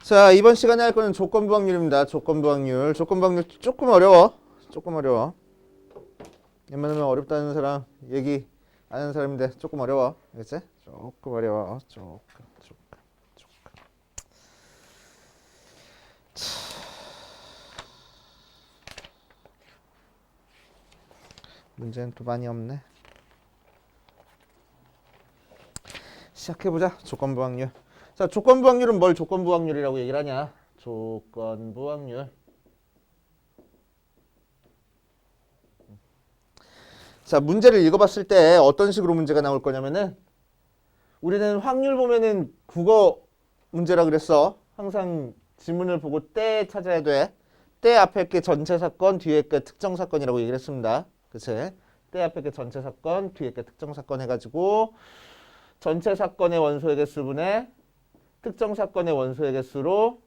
자, 이번 시간에 할 거는 조건부 확률입니다. 조건부 확률. 조건부 확률 조금 어려워. 조금 어려워. 웬만하면 어렵다는 사람 얘기 안 하는 사람인데 조금 어려워. 알겠지? 조금 어려워. 조금. 문제는 또 많이 없네. 시작해보자. 조건부 확률. 자, 조건부 확률은 뭘 조건부 확률이라고 얘기를 하냐? 조건부 확률. 자, 문제를 읽어봤을 때 어떤 식으로 문제가 나올 거냐면은 우리는 확률 보면은 국어 문제라 그랬어. 항상 지문을 보고 때 찾아야 돼. 때 앞에 게 전체 사건, 뒤에 게 특정 사건이라고 얘기를 했습니다. 그치? 때 앞에 게 전체 사건, 뒤에 게 특정 사건 해가지고 전체 사건의 원소의 개수분의 특정 사건의 원소의 개수로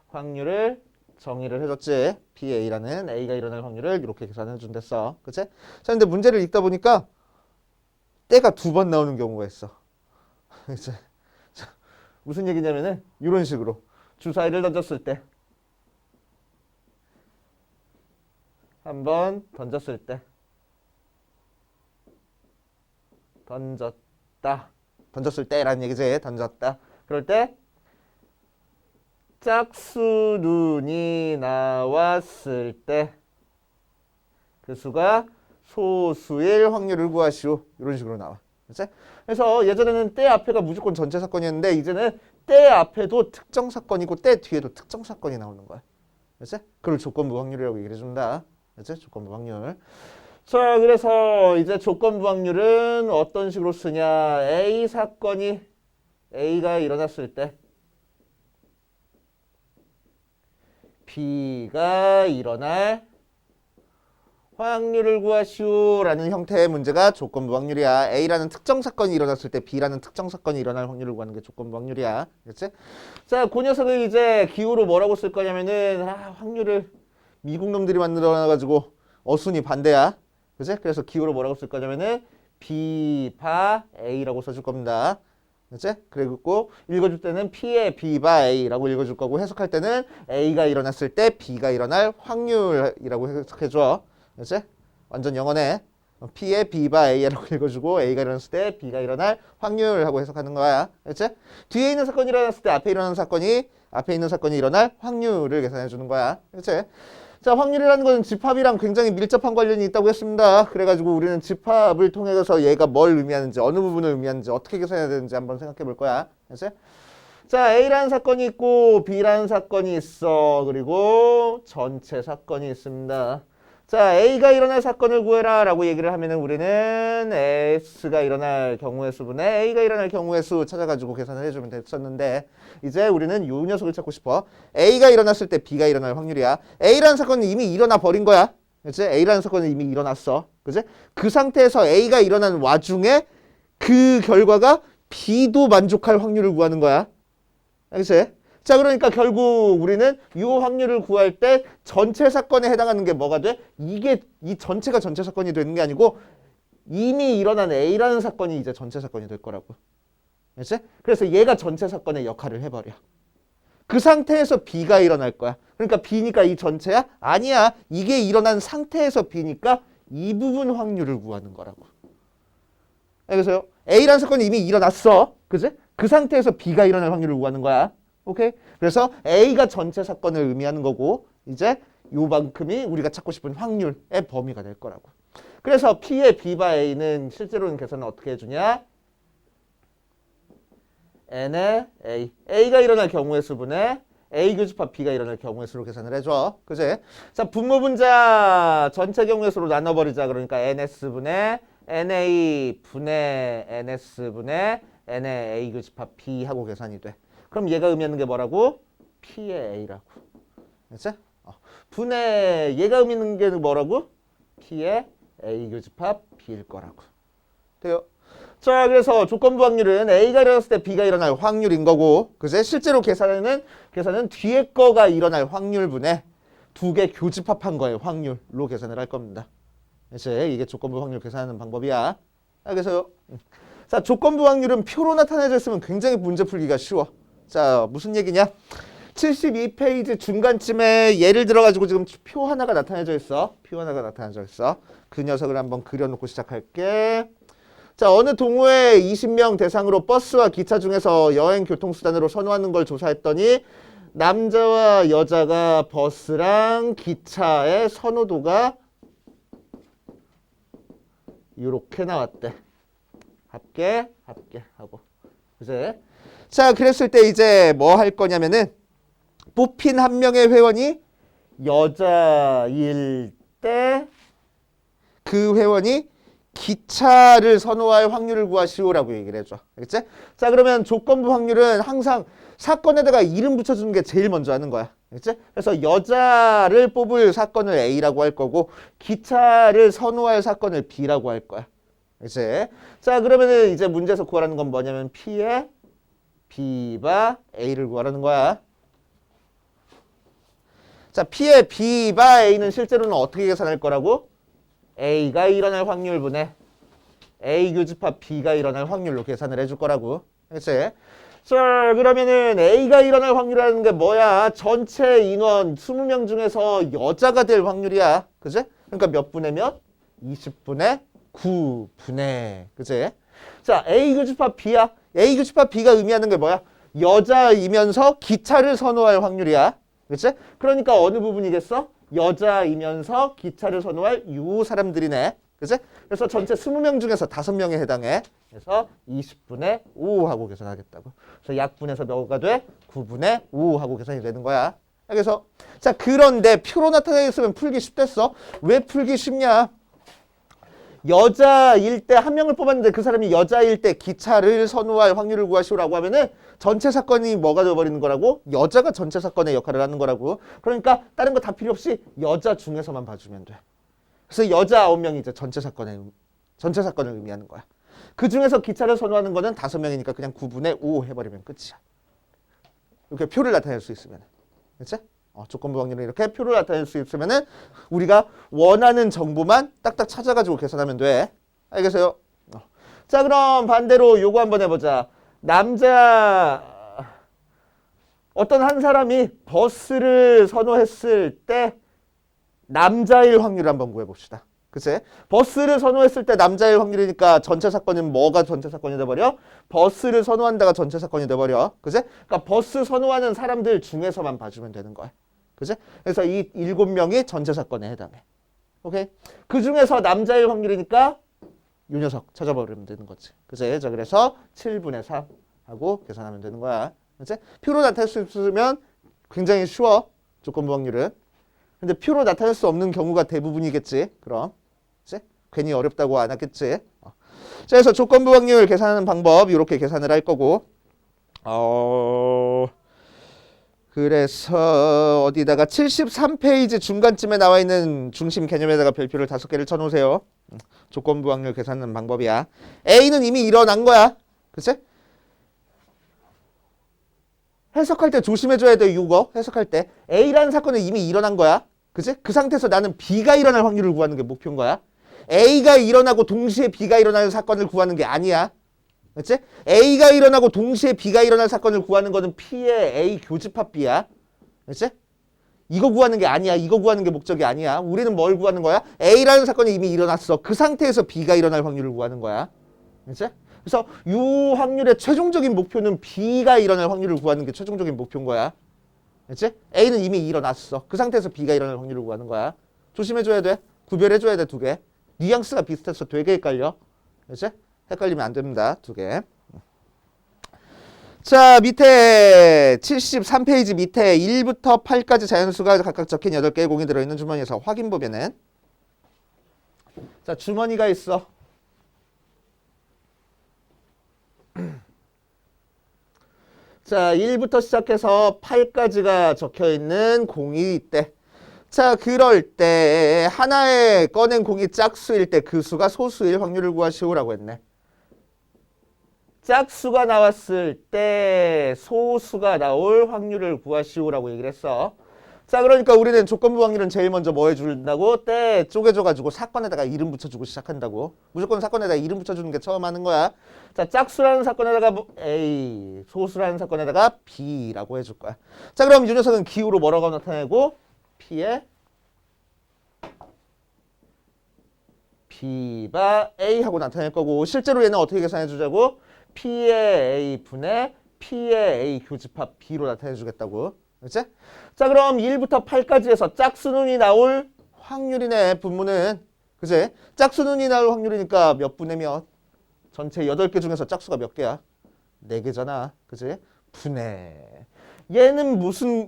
확률을 정의를 해줬지. BA라는 A가 일어날 확률을 이렇게 계산해 준댔어. 그치? 자, 근데 문제를 읽다 보니까 때가 2번 나오는 경우가 있어. 그치? 자, 무슨 얘기냐면은 이런 식으로 주사위를 던졌을 때 한 번 던졌을 때 던졌다. 던졌을 때라는 얘기지. 던졌다. 그럴 때 짝수 눈이 나왔을 때 그 수가 소수일 확률을 구하시오. 이런 식으로 나와. 그치? 그래서 예전에는 때 앞에가 무조건 전체 사건이었는데 이제는 때 앞에도 특정 사건이고 때 뒤에도 특정 사건이 나오는 거야. 그치? 그걸 조건부 확률이라고 얘기해 준다. 그치? 조건부 확률. 자, 그래서 이제 조건부 확률은 어떤 식으로 쓰냐? A 사건이 A가 일어났을 때 B가 일어날 확률을 구하시오라는 형태의 문제가 조건부 확률이야. A라는 특정 사건이 일어났을 때 B라는 특정 사건이 일어날 확률을 구하는 게 조건부 확률이야. 그렇지? 자, 그 녀석을 이제 기호로 뭐라고 쓸 거냐면은 확률을 미국 놈들이 만들어놔가지고 어순이 반대야. 그렇지? 그래서 기호로 뭐라고 쓸 거냐면은 B 바 A라고 써줄 겁니다. 그치? 그리고 읽어줄 때는 P의 B 바 A라고 읽어줄 거고 해석할 때는 A가 일어났을 때 B가 일어날 확률이라고 해석해줘. 그치? 완전 영어네. P의 B 바 A라고 읽어주고 A가 일어났을 때 B가 일어날 확률하고 해석하는 거야. 그치? 뒤에 있는 사건이 일어났을 때 앞에 있는 사건이 일어날 확률을 계산해 주는 거야. 그치? 자, 확률이라는 것은 집합이랑 굉장히 밀접한 관련이 있다고 했습니다. 그래가지고 우리는 집합을 통해서 얘가 뭘 의미하는지, 어느 부분을 의미하는지, 어떻게 계산해야 되는지 한번 생각해 볼 거야. 알았지? 자, A라는 사건이 있고 B라는 사건이 있어. 그리고 전체 사건이 있습니다. 자, A가 일어날 사건을 구해라 라고 얘기를 하면은 우리는 S가 일어날 경우의 수분에 A가 일어날 경우의 수 찾아가지고 계산을 해주면 됐었는데 이제 우리는 요 녀석을 찾고 싶어. A가 일어났을 때 B가 일어날 확률이야. A라는 사건은 이미 일어나 버린 거야. 그치? A라는 사건은 이미 일어났어. 그치? 그 상태에서 A가 일어난 와중에 그 결과가 B도 만족할 확률을 구하는 거야. 알겠지? 자, 그러니까 결국 우리는 이 확률을 구할 때 전체 사건에 해당하는 게 뭐가 돼? 이게 이 전체가 전체 사건이 되는 게 아니고 이미 일어난 A라는 사건이 이제 전체 사건이 될 거라고. 알겠지? 그래서 얘가 전체 사건의 역할을 해버려. 그 상태에서 B가 일어날 거야. 그러니까 B니까 이 전체야? 아니야. 이게 일어난 상태에서 B니까 이 부분 확률을 구하는 거라고. 알겠어요? A라는 사건이 이미 일어났어. 그지? 그 상태에서 B가 일어날 확률을 구하는 거야. 오케이? 그래서 A가 전체 사건을 의미하는 거고 이제 요만큼이 우리가 찾고 싶은 확률의 범위가 될 거라고. 그래서 P의 B 바 A는 실제로는 계산을 어떻게 해주냐? N의 A. A가 일어날 경우의 수분에 A 교집합 B가 일어날 경우의 수로 계산을 해줘. 그지? 자, 분모분자 전체 경우의 수로 나눠버리자. 그러니까 NS분의 NA 분의 NS분의 N의 A 교집합 B 하고 계산이 돼. 그럼 얘가 의미하는 게 뭐라고? P의 A라고. 그치? 분의 얘가 의미하는 게 뭐라고? P의 A 교집합 B일 거라고. 돼요? 자, 그래서 조건부 확률은 A가 일어났을 때 B가 일어날 확률인 거고, 그치? 실제로 계산은 뒤에 거가 일어날 확률분에 두 개 교집합한 거의 확률로 계산을 할 겁니다. 그치? 이게 조건부 확률 계산하는 방법이야. 알겠어요? 자, 조건부 확률은 표로 나타내져 있으면 굉장히 문제 풀기가 쉬워. 자, 무슨 얘기냐? 72페이지 중간쯤에 예를 들어가지고 지금 표 하나가 나타내져 있어. 표 하나가 나타내져 있어. 그 녀석을 한번 그려놓고 시작할게. 자, 어느 동호회 20명 대상으로 버스와 기차 중에서 여행 교통수단으로 선호하는 걸 조사했더니 남자와 여자가 버스랑 기차의 선호도가 이렇게 나왔대. 합계 하고. 그제? 자, 그랬을 때 이제 뭐 할 거냐면은 뽑힌 한 명의 회원이 여자일 때 그 회원이 기차를 선호할 확률을 구하시오라고 얘기를 해줘. 알겠지? 자, 그러면 조건부 확률은 항상 사건에다가 이름 붙여주는 게 제일 먼저 하는 거야. 알겠지? 그래서 여자를 뽑을 사건을 A라고 할 거고 기차를 선호할 사건을 B라고 할 거야. 알겠지? 자, 그러면은 이제 문제에서 구하라는 건 뭐냐면 P의 B바 A를 구하라는 거야. 자, P의 B바 A는 실제로는 어떻게 계산할 거라고? A가 일어날 확률분의 A 교집합 B가 일어날 확률로 계산을 해줄 거라고. 그치? 자, 그러면은 A가 일어날 확률이라는 게 뭐야? 전체 인원 20명 중에서 여자가 될 확률이야. 그치? 그러니까 몇 분의 몇? 20분의 9분의. 그치? 자, A 교집합 B야. A 교집합 B가 의미하는 게 뭐야? 여자이면서 기차를 선호할 확률이야. 그치? 그러니까 어느 부분이겠어? 여자이면서 기차를 선호할 요 사람들이네. 그치? 그래서 전체 20명 중에서 5명에 해당해. 그래서 20분의 5 하고 계산하겠다고. 그래서 약분해서 몇가 돼? 9분의 5 하고 계산이 되는 거야. 그래서 자, 그런데 표로 나타내있으면 풀기 쉽댔어. 왜 풀기 쉽냐? 여자일 때 한 명을 뽑았는데 그 사람이 여자일 때 기차를 선호할 확률을 구하시오라고 하면은 전체 사건이 뭐가 되어버리는 거라고? 여자가 전체 사건의 역할을 하는 거라고. 그러니까 다른 거 다 필요 없이 여자 중에서만 봐주면 돼. 그래서 여자 9명이 이제 전체 사건을 의미하는 거야. 그 중에서 기차를 선호하는 거는 5명이니까 그냥 9분의 5 해버리면 끝이야. 이렇게 표를 나타낼 수 있으면. 그치? 조건부 확률은 이렇게 표를 나타낼 수 있으면은 우리가 원하는 정보만 딱딱 찾아가지고 계산하면 돼. 알겠어요? 자, 그럼 반대로 요거 한번 해보자. 어떤 한 사람이 버스를 선호했을 때 남자일 확률을 한번 구해봅시다. 그치? 버스를 선호했을 때 남자일 확률이니까 전체 사건은 뭐가 전체 사건이 돼버려? 버스를 선호한다가 전체 사건이 돼버려. 그치? 그러니까 버스 선호하는 사람들 중에서만 봐주면 되는 거야. 그치? 그래서 이 7명이 전체 사건에 해당해. 오케이? 그 중에서 남자일 확률이니까 이 녀석 찾아버리면 되는 거지. 그치? 자, 그래서 7분의 3 하고 계산하면 되는 거야. 그치? 표로 나타낼 수 있으면 굉장히 쉬워. 조건부 확률은. 근데 표로 나타낼 수 없는 경우가 대부분이겠지. 그럼. 그치? 괜히 어렵다고 안 하겠지. 자, 그래서 조건부 확률 계산하는 방법 이렇게 계산을 할 거고. 그래서 어디다가 73페이지 중간쯤에 나와 있는 중심 개념에다가 별표를 5개를 쳐놓으세요. 조건부 확률 계산하는 방법이야. A는 이미 일어난 거야. 그치? 해석할 때 조심해줘야 돼. 이거 해석할 때 A라는 사건은 이미 일어난 거야. 그치? 그 상태에서 나는 B가 일어날 확률을 구하는 게 목표인 거야. A가 일어나고 동시에 B가 일어나는 사건을 구하는 게 아니야. 그치? A가 일어나고 동시에 B가 일어날 사건을 구하는 거는 P의 A 교집합 B야. 그치? 이거 구하는 게 아니야. 이거 구하는 게 목적이 아니야. 우리는 뭘 구하는 거야? A라는 사건이 이미 일어났어. 그 상태에서 B가 일어날 확률을 구하는 거야. 그치? 그래서 이 확률의 최종적인 목표는 B가 일어날 확률을 구하는 게 최종적인 목표인 거야. 그치? A는 이미 일어났어. 그 상태에서 B가 일어날 확률을 구하는 거야. 조심해줘야 돼. 구별해줘야 돼, 2개. 뉘앙스가 비슷해서 되게 헷갈려. 그치? 헷갈리면 안 됩니다. 2개. 자, 밑에 73페이지 밑에 1부터 8까지 자연수가 각각 적힌 8개의 공이 들어있는 주머니에서 확인 보면은 자, 주머니가 있어. 자, 1부터 시작해서 8까지가 적혀있는 공이 있대. 자, 그럴 때 하나에 꺼낸 공이 짝수일 때 그 수가 소수일 확률을 구하시오라고 했네. 짝수가 나왔을 때 소수가 나올 확률을 구하시오라고 얘기를 했어. 자, 그러니까 우리는 조건부 확률은 제일 먼저 뭐 해준다고? 때 쪼개줘가지고 사건에다가 이름 붙여주고 시작한다고. 무조건 사건에다가 이름 붙여주는 게 처음 하는 거야. 자, 짝수라는 사건에다가 뭐 A, 소수라는 사건에다가 B라고 해줄 거야. 자, 그럼 이 녀석은 기호로 뭐라고 나타내고? P에 B가 A 하고 나타낼 거고, 실제로 얘는 어떻게 계산해 주자고? P의 A 분의 P의 A 교집합 B로 나타내 주겠다고. 그렇지? 자, 그럼 1부터 8까지 해서 짝수눈이 나올 확률이네, 분모는. 그치? 짝수눈이 나올 확률이니까 몇 분의 몇? 전체 8개 중에서 짝수가 몇 개야? 4개잖아. 그치? 분의. 얘는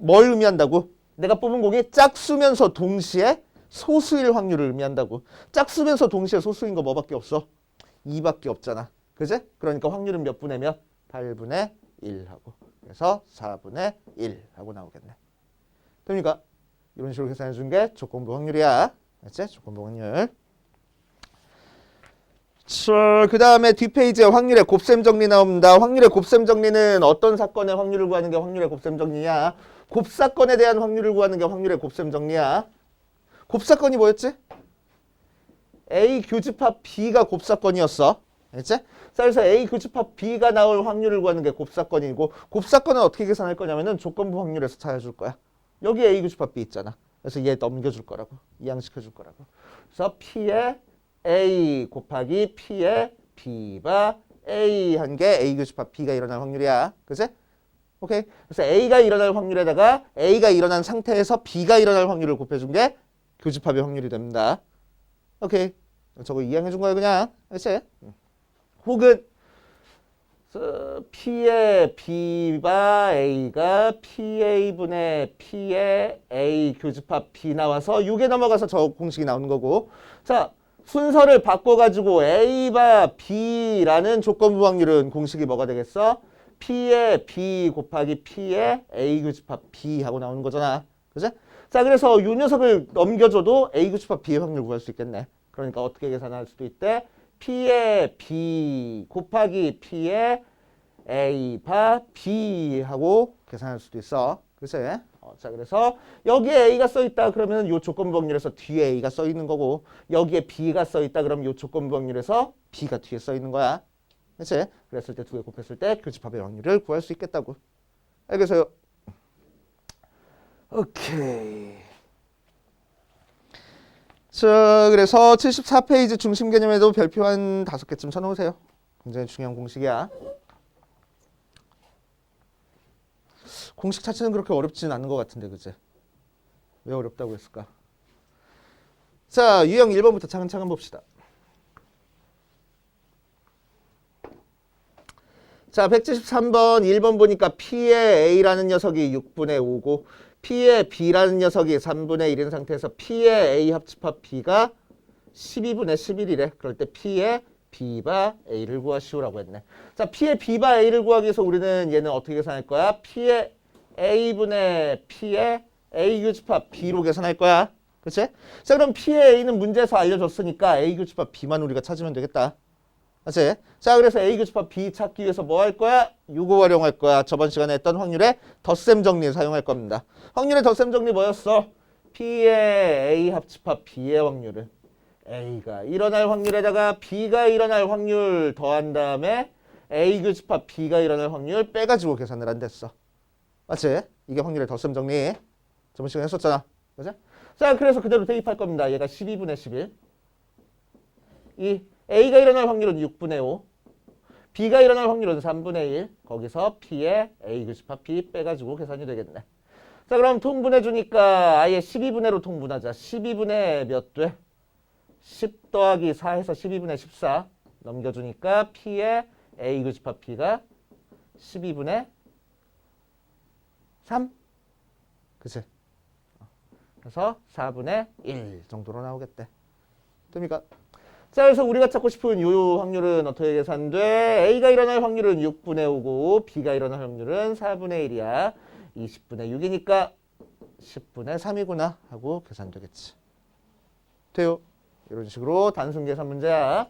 뭘 의미한다고? 내가 뽑은 공이 짝수면서 동시에 소수일 확률을 의미한다고. 짝수면서 동시에 소수인 거 뭐밖에 없어? 2밖에 없잖아. 그치? 그러니까 확률은 몇 분의 몇? 8분의 1 하고. 그래서 4분의 1 하고 나오겠네. 됩니까? 이런 식으로 계산해 준 게 조건부 확률이야. 알았지? 조건부 확률. 자, 그 다음에 뒷페이지에 확률의 곱셈 정리 나옵니다. 확률의 곱셈 정리는 어떤 사건의 확률을 구하는 게 확률의 곱셈 정리야? 곱사건에 대한 확률을 구하는 게 확률의 곱셈 정리야. 곱사건이 뭐였지? A 교집합 B가 곱사건이었어. 알겠지? 자, 그래서 A 교집합 B가 나올 확률을 구하는 게 곱사건이고, 곱사건은 어떻게 계산할 거냐면은 조건부 확률에서 찾아줄 거야. 여기 A 교집합 B 있잖아. 그래서 얘 넘겨줄 거라고. 이항시켜줄 거라고. 그래서 P의 A 곱하기 P의 B가 A 한 게 A 교집합 B가 일어날 확률이야. 그치? 오케이. 그래서 A가 일어날 확률에다가 A가 일어난 상태에서 B가 일어날 확률을 곱해준 게 교집합의 확률이 됩니다. 오케이. 저거 이해해준 거야 그냥. 그치? 혹은 P의 B가 A가 PA분의 P의 A 교집합 B 나와서 6에 넘어가서 저 공식이 나오는 거고. 자, 순서를 바꿔가지고 A바 B라는 조건부 확률은 공식이 뭐가 되겠어? P의 B 곱하기 P의 A 교집합 B 하고 나오는 거잖아. 그치? 자, 그래서 이 녀석을 넘겨줘도 A 교집합 B의 확률 구할 수 있겠네. 그러니까 어떻게 계산할 수도 있대? P의 B 곱하기 P의 A 바 B 하고 계산할 수도 있어. 그치? 자, 그래서 여기에 A가 써있다 그러면 이 조건부 확률에서 뒤에 A가 써있는 거고, 여기에 B가 써있다 그러면 이 조건부 확률에서 B가 뒤에 써있는 거야. 그치? 그랬을 때 두 개 곱했을 때 교집합의 확률을 구할 수 있겠다고. 알겠어요? 오케이. 자, 그래서 74페이지 중심 개념에도 별표 한 5개쯤 쳐놓으세요. 굉장히 중요한 공식이야. 공식 자체는 그렇게 어렵지는 않은 것 같은데, 그치? 왜 어렵다고 했을까? 자, 유형 1번부터 차근차근 봅시다. 자, 173번 1번 보니까 P의 A라는 녀석이 6분의 5고 P의 B라는 녀석이 3분의 1인 상태에서 P의 A 합집합 B가 12분의 11이래. 그럴 때 P의 B바 A를 구하시오라고 했네. 자, P의 B바 A를 구하기 위해서 우리는 얘는 어떻게 계산할 거야? P의 A분의 P의 A 교집합 B로 계산할 거야. 그치? 자, 그럼 P의 A는 문제에서 알려줬으니까 A 교집합 B만 우리가 찾으면 되겠다. 그치? 자, 그래서 A 교집합 B 찾기 위해서 뭐 할 거야? 요거 활용할 거야. 저번 시간에 했던 확률의 덧셈 정리 사용할 겁니다. 확률의 덧셈 정리 뭐였어? P의 A 합집합 B의 확률을 A가 일어날 확률에다가 B가 일어날 확률 더한 다음에 A 교집합 B가 일어날 확률 빼가지고 계산을 안 됐어. 맞지? 이게 확률의 덧셈 정리. 저번 시간에 했었잖아. 그치? 자, 그래서 그대로 대입할 겁니다. 얘가 12분의 11. 이 A가 일어날 확률은 6분의 5. B가 일어날 확률은 3분의 1. 거기서 P의 A 교집합 B 빼가지고 계산이 되겠네. 자, 그럼 통분해 주니까 아예 12분의로 통분하자. 12분의 몇 돼? 10 더하기 4해서 12분의 14 넘겨주니까 P의 A 교집합 B가 12분의 3. 그치? 그래서 4분의 1 정도로 나오겠대. 됩니까? 자, 그래서 우리가 찾고 싶은 요 확률은 어떻게 계산돼? A가 일어날 확률은 6분의 5고 B가 일어날 확률은 4분의 1이야. 20분의 6이니까 10분의 3이구나 하고 계산되겠지. 돼요? 이런 식으로 단순 계산 문제야.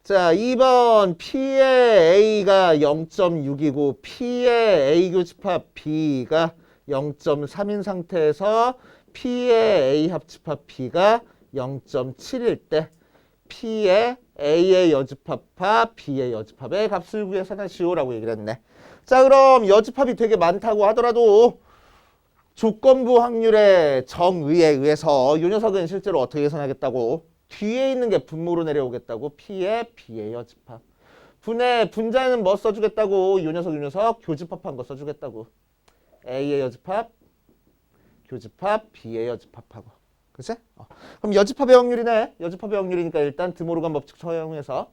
자, 2번 P의 A가 0.6이고 P의 A 교집합 B가 0.3인 상태에서 P의 A 합집합 B가 0.7일 때 P의 A의 여집합과 B의 여집합의 값을 구해서 하시오라고 얘기를 했네. 자, 그럼 여집합이 되게 많다고 하더라도 조건부 확률의 정의에 의해서 이 녀석은 실제로 어떻게 계산하겠다고? 뒤에 있는 게 분모로 내려오겠다고. P의 B의 여집합. 분자에는 뭐 써주겠다고? 이 녀석 교집합한 거 써주겠다고. A의 여집합, 교집합, B의 여집합하고. 그치? 그럼 여집합의 확률이네. 여집합의 확률이니까 일단 드모르간 법칙 사용해서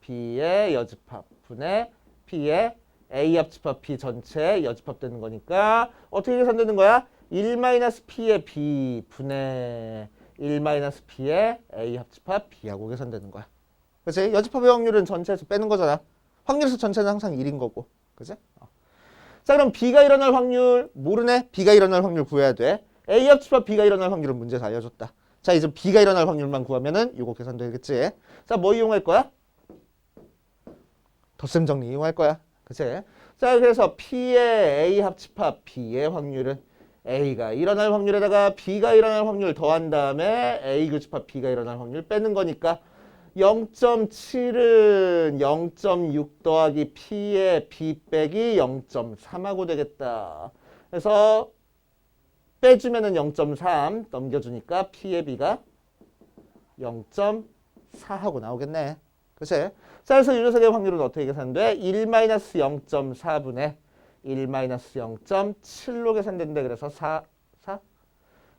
B의 여집합 분의 P의 A 합집합 B 전체 여집합되는 거니까 어떻게 계산되는 거야? 1-P의 B 분의 1-P의 A 합집합 B하고 계산되는 거야. 그치? 여집합의 확률은 전체에서 빼는 거잖아. 확률에서 전체는 항상 1인 거고. 그치? 자, 그럼 B가 일어날 확률 모르네? B가 일어날 확률 구해야 돼. A 합집합 B가 일어날 확률은 문제에서 알려줬다. 자, 이제 B가 일어날 확률만 구하면은 이거 계산되겠지. 자, 뭐 이용할 거야? 덧셈 정리 이용할 거야. 그치? 자, 그래서 P의 A 합집합 B의 확률은 A가 일어날 확률에다가 B가 일어날 확률 더한 다음에 A 교집합 B가 일어날 확률 빼는 거니까 0.7은 0.6 더하기 P의 B 빼기 0.3하고 되겠다. 그래서 빼주면은 0.3 넘겨주니까 P의 B가 0.4하고 나오겠네. 그치? 자, 그래서 이 녀석의 확률은 어떻게 계산돼? 1-0.4분의 1-0.7로 계산된대. 그래서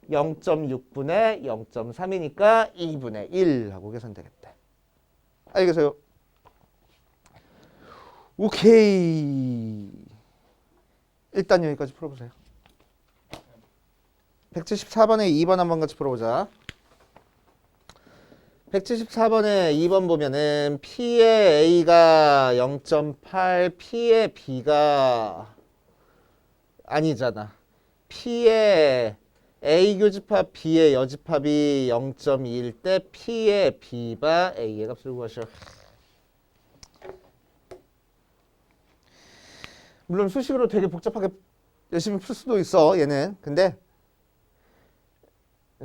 0.6분의 0.3이니까 2분의 1 하고 계산되겠대. 알겠어요? 오케이. 일단 여기까지 풀어보세요. 174번에 2번 한번 같이 풀어보자. 174번에 2번 보면은 P의 A가 0.8, P의 B가 아니잖아. P의 A 교집합 B의 여집합이 0.2일 때 P의 B가 A의 값을 구하셔. 물론 수식으로 되게 복잡하게 열심히 풀 수도 있어, 얘는. 근데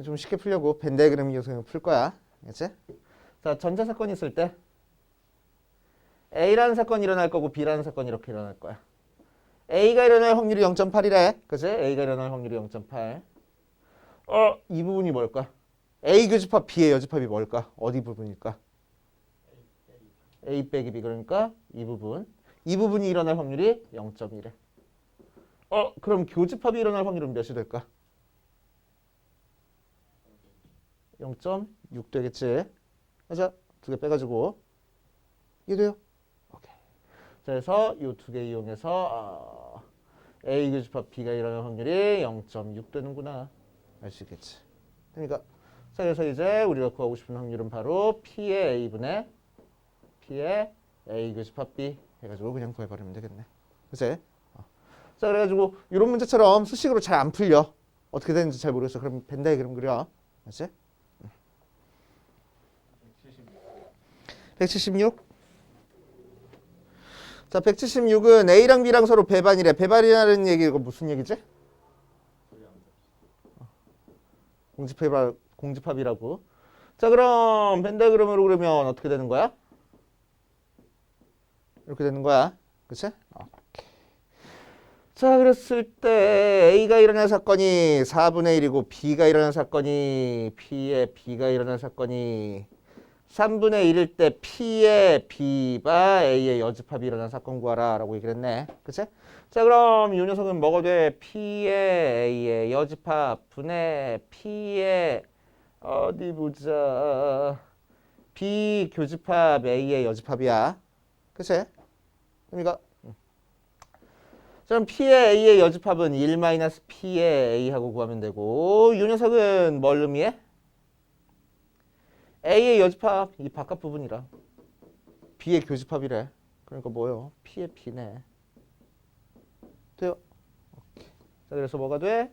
좀 쉽게 풀려고 벤 다이그램 이용해서 풀 거야. 알겠지? 자, 전자 사건이 있을 때 A라는 사건이 일어날 거고 B라는 사건이 이렇게 일어날 거야. A가 일어날 확률이 0.8이래. 그치? A가 일어날 확률이 0.8. 이 부분이 뭘까? A 교집합 B의 여집합이 뭘까? 어디 부분일까? A 빼기 B. 그러니까 이 부분. 이 부분이 일어날 확률이 0.1에. 그럼 교집합이 일어날 확률은 몇이 될까? 0.6 되겠지. 자, 두 개 빼가지고 이해돼요? 오케이. 자, 그래서 이 두 개 이용해서 A 교집합 B가 일어날 확률이 0.6 되는구나. 알 수 있겠지. 그러니까 자, 그래서 이제 우리가 구하고 싶은 확률은 바로 P의 A분의 P의 A 교집합 B 해가지고 그냥 구해버리면 되겠네. 그치? 자, 그래가지고 이런 문제처럼 수식으로 잘 안 풀려. 어떻게 되는지 잘 모르겠어. 그럼 벤 다이그램 그려. 알지? 176. 자, 176은 A랑 B랑 서로 배반이래. 배반이라는 얘기가 무슨 얘기지? 공집합이라고. 자, 그럼 벤 다이그램으로 그러면 어떻게 되는 거야? 이렇게 되는 거야. 그치? 자, 그랬을 때 A가 일어날 사건이 4분의 1이고 B가 일어날 사건이 P의 B가 일어날 사건이 3분의 1일 때 P의 B가 A의 여집합이 일어난 사건 구하라 라고 얘기를 했네. 그치? 자, 그럼 이 녀석은 뭐가 돼? P의 A의 여집합 분의 P의 어디 보자. B 교집합 A의 여집합이야. 그치? 그러니까 그럼 P의 A의 여집합은 1-P의 A하고 구하면 되고 이 녀석은 뭘 의미해? A의 여집합 이 바깥 부분이라 B의 교집합이래. 그러니까 뭐요? P의 B네. 돼요? 오케이. 자, 그래서 뭐가 돼?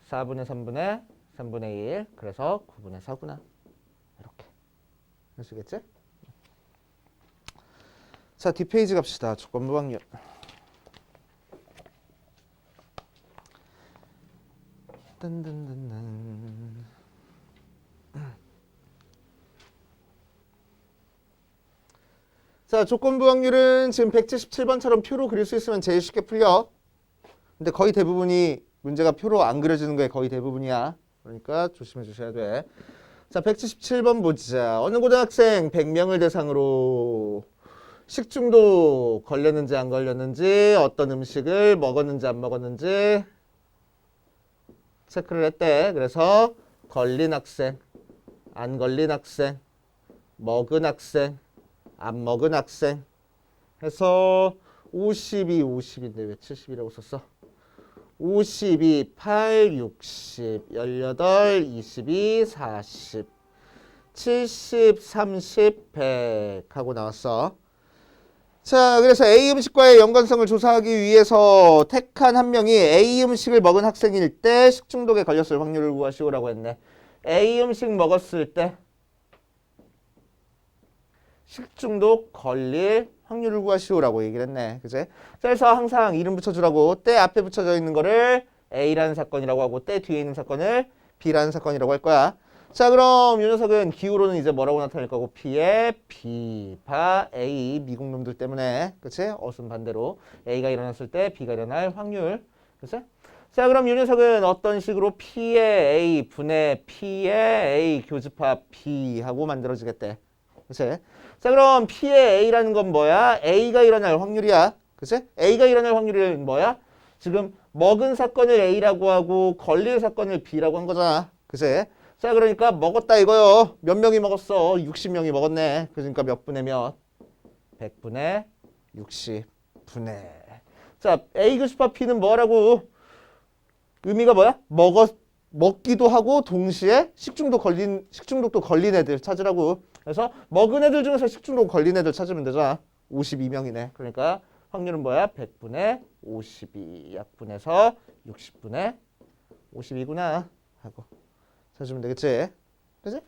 4분의 3분의 3분의 1 그래서 9분의 4구나. 이렇게 아시겠지? 자, 뒷페이지 갑시다. 조건부 확률. 딴딴딴딴. 자, 조건부 확률은 지금 177번처럼 표로 그릴 수 있으면 제일 쉽게 풀려. 근데 거의 대부분이 문제가 표로 안 그려지는 게 거의 대부분이야. 그러니까 조심해 주셔야 돼. 자, 177번 보자. 어느 고등학생 100명을 대상으로 식중독 걸렸는지 안 걸렸는지, 어떤 음식을 먹었는지 안 먹었는지 체크를 했대. 그래서 걸린 학생, 안 걸린 학생, 먹은 학생, 안 먹은 학생 해서 52, 50인데 왜 70이라고 썼어? 52, 8, 60, 18, 22, 40, 70, 30, 100 하고 나왔어. 자, 그래서 A 음식과의 연관성을 조사하기 위해서 택한 한 명이 A 음식을 먹은 학생일 때 식중독에 걸렸을 확률을 구하시오라고 했네. A 음식 먹었을 때 식중독 걸릴 확률을 구하시오라고 얘기를 했네. 그제? 그래서 항상 이름 붙여주라고 때 앞에 붙여져 있는 거를 A라는 사건이라고 하고 때 뒤에 있는 사건을 B라는 사건이라고 할 거야. 자, 그럼 이 녀석은 기호로는 이제 뭐라고 나타낼 거고 P에 B, 바, A 미국놈들 때문에 그치? 어순 반대로 A가 일어났을 때 B가 일어날 확률 그치? 자, 그럼 이 녀석은 어떤 식으로 P에 A 분의 P에 A 교집합 B 하고 만들어지겠대. 그치? 자, 그럼 P의 A라는 건 뭐야? A가 일어날 확률이야. 그치? A가 일어날 확률은 뭐야? 지금 먹은 사건을 A라고 하고 걸릴 사건을 B라고 한 거잖아. 그치? 자, 그러니까 먹었다 이거요. 몇 명이 먹었어? 60명이 먹었네. 그러니까 몇 분의 몇? 100분의 60분의. 자, A 교집합 P는 뭐라고? 의미가 뭐야? 먹기도 하고 동시에 식중독도 걸린 애들 찾으라고. 그래서 먹은 애들 중에서 식중독 걸린 애들 찾으면 되잖아. 52명이네. 그러니까 확률은 뭐야? 100분의 52. 약분해서 60분의 52구나 하고 찾으면 되겠지. 그치?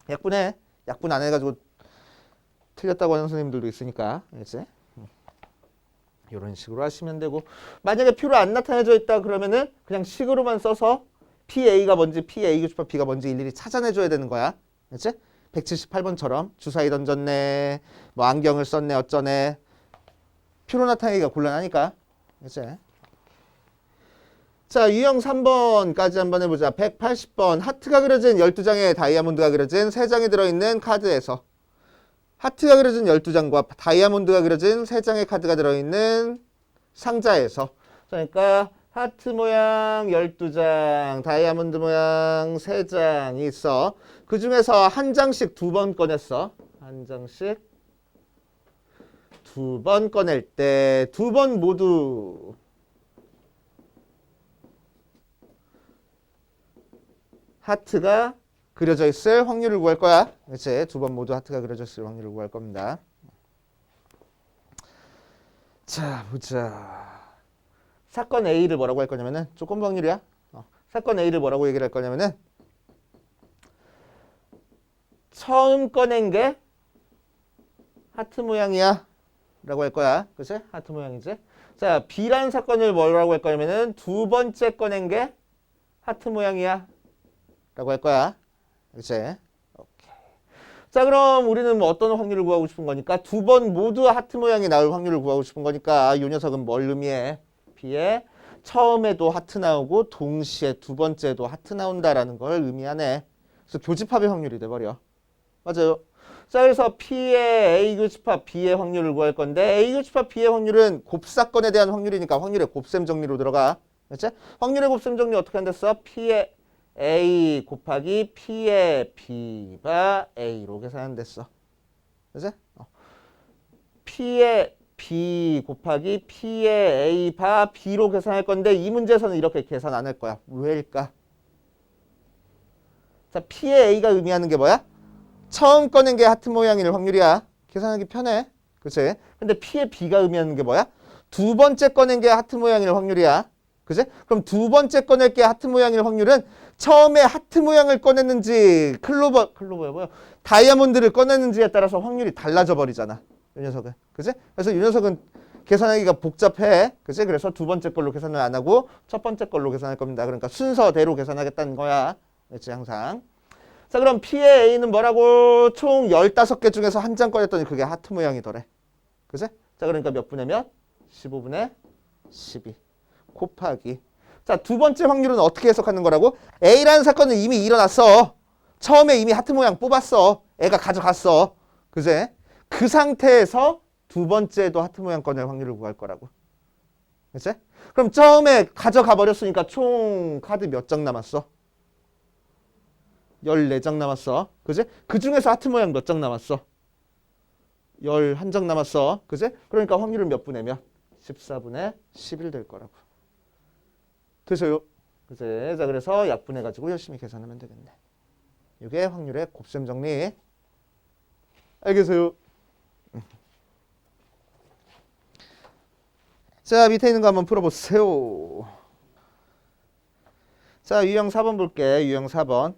약분해. 약분 안 해가지고 틀렸다고 하는 선생님들도 있으니까. 그치? 이런 식으로 하시면 되고, 만약에 표로 안 나타내져 있다 그러면은 그냥 식으로만 써서 PA가 뭔지 PA 교집합 B가 뭔지 일일이 찾아내줘야 되는 거야. 그치? 178번처럼 주사위 던졌네, 뭐 안경을 썼네, 어쩌네. 표로 나타내기가 곤란하니까. 그치? 자, 유형 3번까지 한번 해보자. 180번. 하트가 그려진 12장에 다이아몬드가 그려진 3장이 들어있는 카드에서 하트가 그려진 12장과 다이아몬드가 그려진 3장의 카드가 들어있는 상자에서, 그러니까 하트 모양 12장, 다이아몬드 모양 3장이 있어. 그 중에서 한 장씩 2번 꺼냈어. 한 장씩 2번 꺼낼 때 2번 모두 하트가 그려져 있을 확률을 구할 거야. 그렇지? 2번 모두 하트가 그려져 있을 확률을 구할 겁니다. 자, 보자. 사건 A를 뭐라고 할 거냐면은 조건부 확률이야. 사건 A를 뭐라고 얘기를 할 거냐면은 처음 꺼낸 게 하트 모양이야 라고 할 거야. 그치? 하트 모양이지. 자, B라는 사건을 뭐라고 할 거냐면은 2번째 꺼낸 게 하트 모양이야 라고 할 거야. 그치? 오케이. 자, 그럼 우리는 뭐 어떤 확률을 구하고 싶은 거니까 2번 모두 하트 모양이 나올 확률을 구하고 싶은 거니까 이 녀석은 뭘 의미해? B에 처음에도 하트 나오고 동시에 2번째도 하트 나온다라는 걸 의미하네. 그래서 교집합의 확률이 돼버려. 맞아요. 자, 그래서 P의 A 교집합 B의 확률을 구할 건데 A 교집합 B의 확률은 곱사건에 대한 확률이니까 확률의 곱셈 정리로 들어가. 그렇지? 확률의 곱셈 정리 어떻게 한댔어? P의 A 곱하기 P의 B가 A로 계산됐어. 그치? P의 B 곱하기 P의 A 바 B로 계산할 건데 이 문제에서는 이렇게 계산 안 할 거야. 왜일까? 자, P의 A가 의미하는 게 뭐야? 처음 꺼낸 게 하트 모양일 확률이야. 계산하기 편해. 그치? 근데 P의 B가 의미하는 게 뭐야? 2번째 꺼낸 게 하트 모양일 확률이야. 그치? 그럼 2번째 꺼낼 게 하트 모양일 확률은 처음에 하트 모양을 꺼냈는지 클로버야 뭐야? 다이아몬드를 꺼냈는지에 따라서 확률이 달라져 버리잖아. 이 녀석은. 그치? 그래서 이 녀석은 계산하기가 복잡해. 그치? 그래서 두 번째 걸로 계산을 안 하고 첫 번째 걸로 계산할 겁니다. 그러니까 순서대로 계산하겠다는 거야. 그렇지, 항상. 자, 그럼 P의 A는 뭐라고? 총 15개 중에서 한 장 꺼냈더니 그게 하트 모양이더래. 그치? 자, 그러니까 몇 분의 몇? 15분의 12 곱하기. 자, 두 번째 확률은 어떻게 해석하는 거라고? A라는 사건은 이미 일어났어. 처음에 이미 하트 모양 뽑았어. 애가 가져갔어. 그지? 그 상태에서 두 번째도 하트 모양 꺼낼 확률을 구할 거라고. 그치? 그럼 처음에 가져가 버렸으니까 총 카드 몇 장 남았어? 14장 남았어. 그지? 그 중에서 하트 모양 몇 장 남았어? 11장 남았어. 그지? 그러니까 확률은 몇 분의 몇? 14분의 11 될 거라고. 되세요? 그지? 자, 그래서 약분해가지고 열심히 계산하면 되겠네. 이게 확률의 곱셈 정리. 알겠어요? 자, 밑에 있는 거 한번 풀어보세요. 자, 유형 4번 볼게. 유형 4번.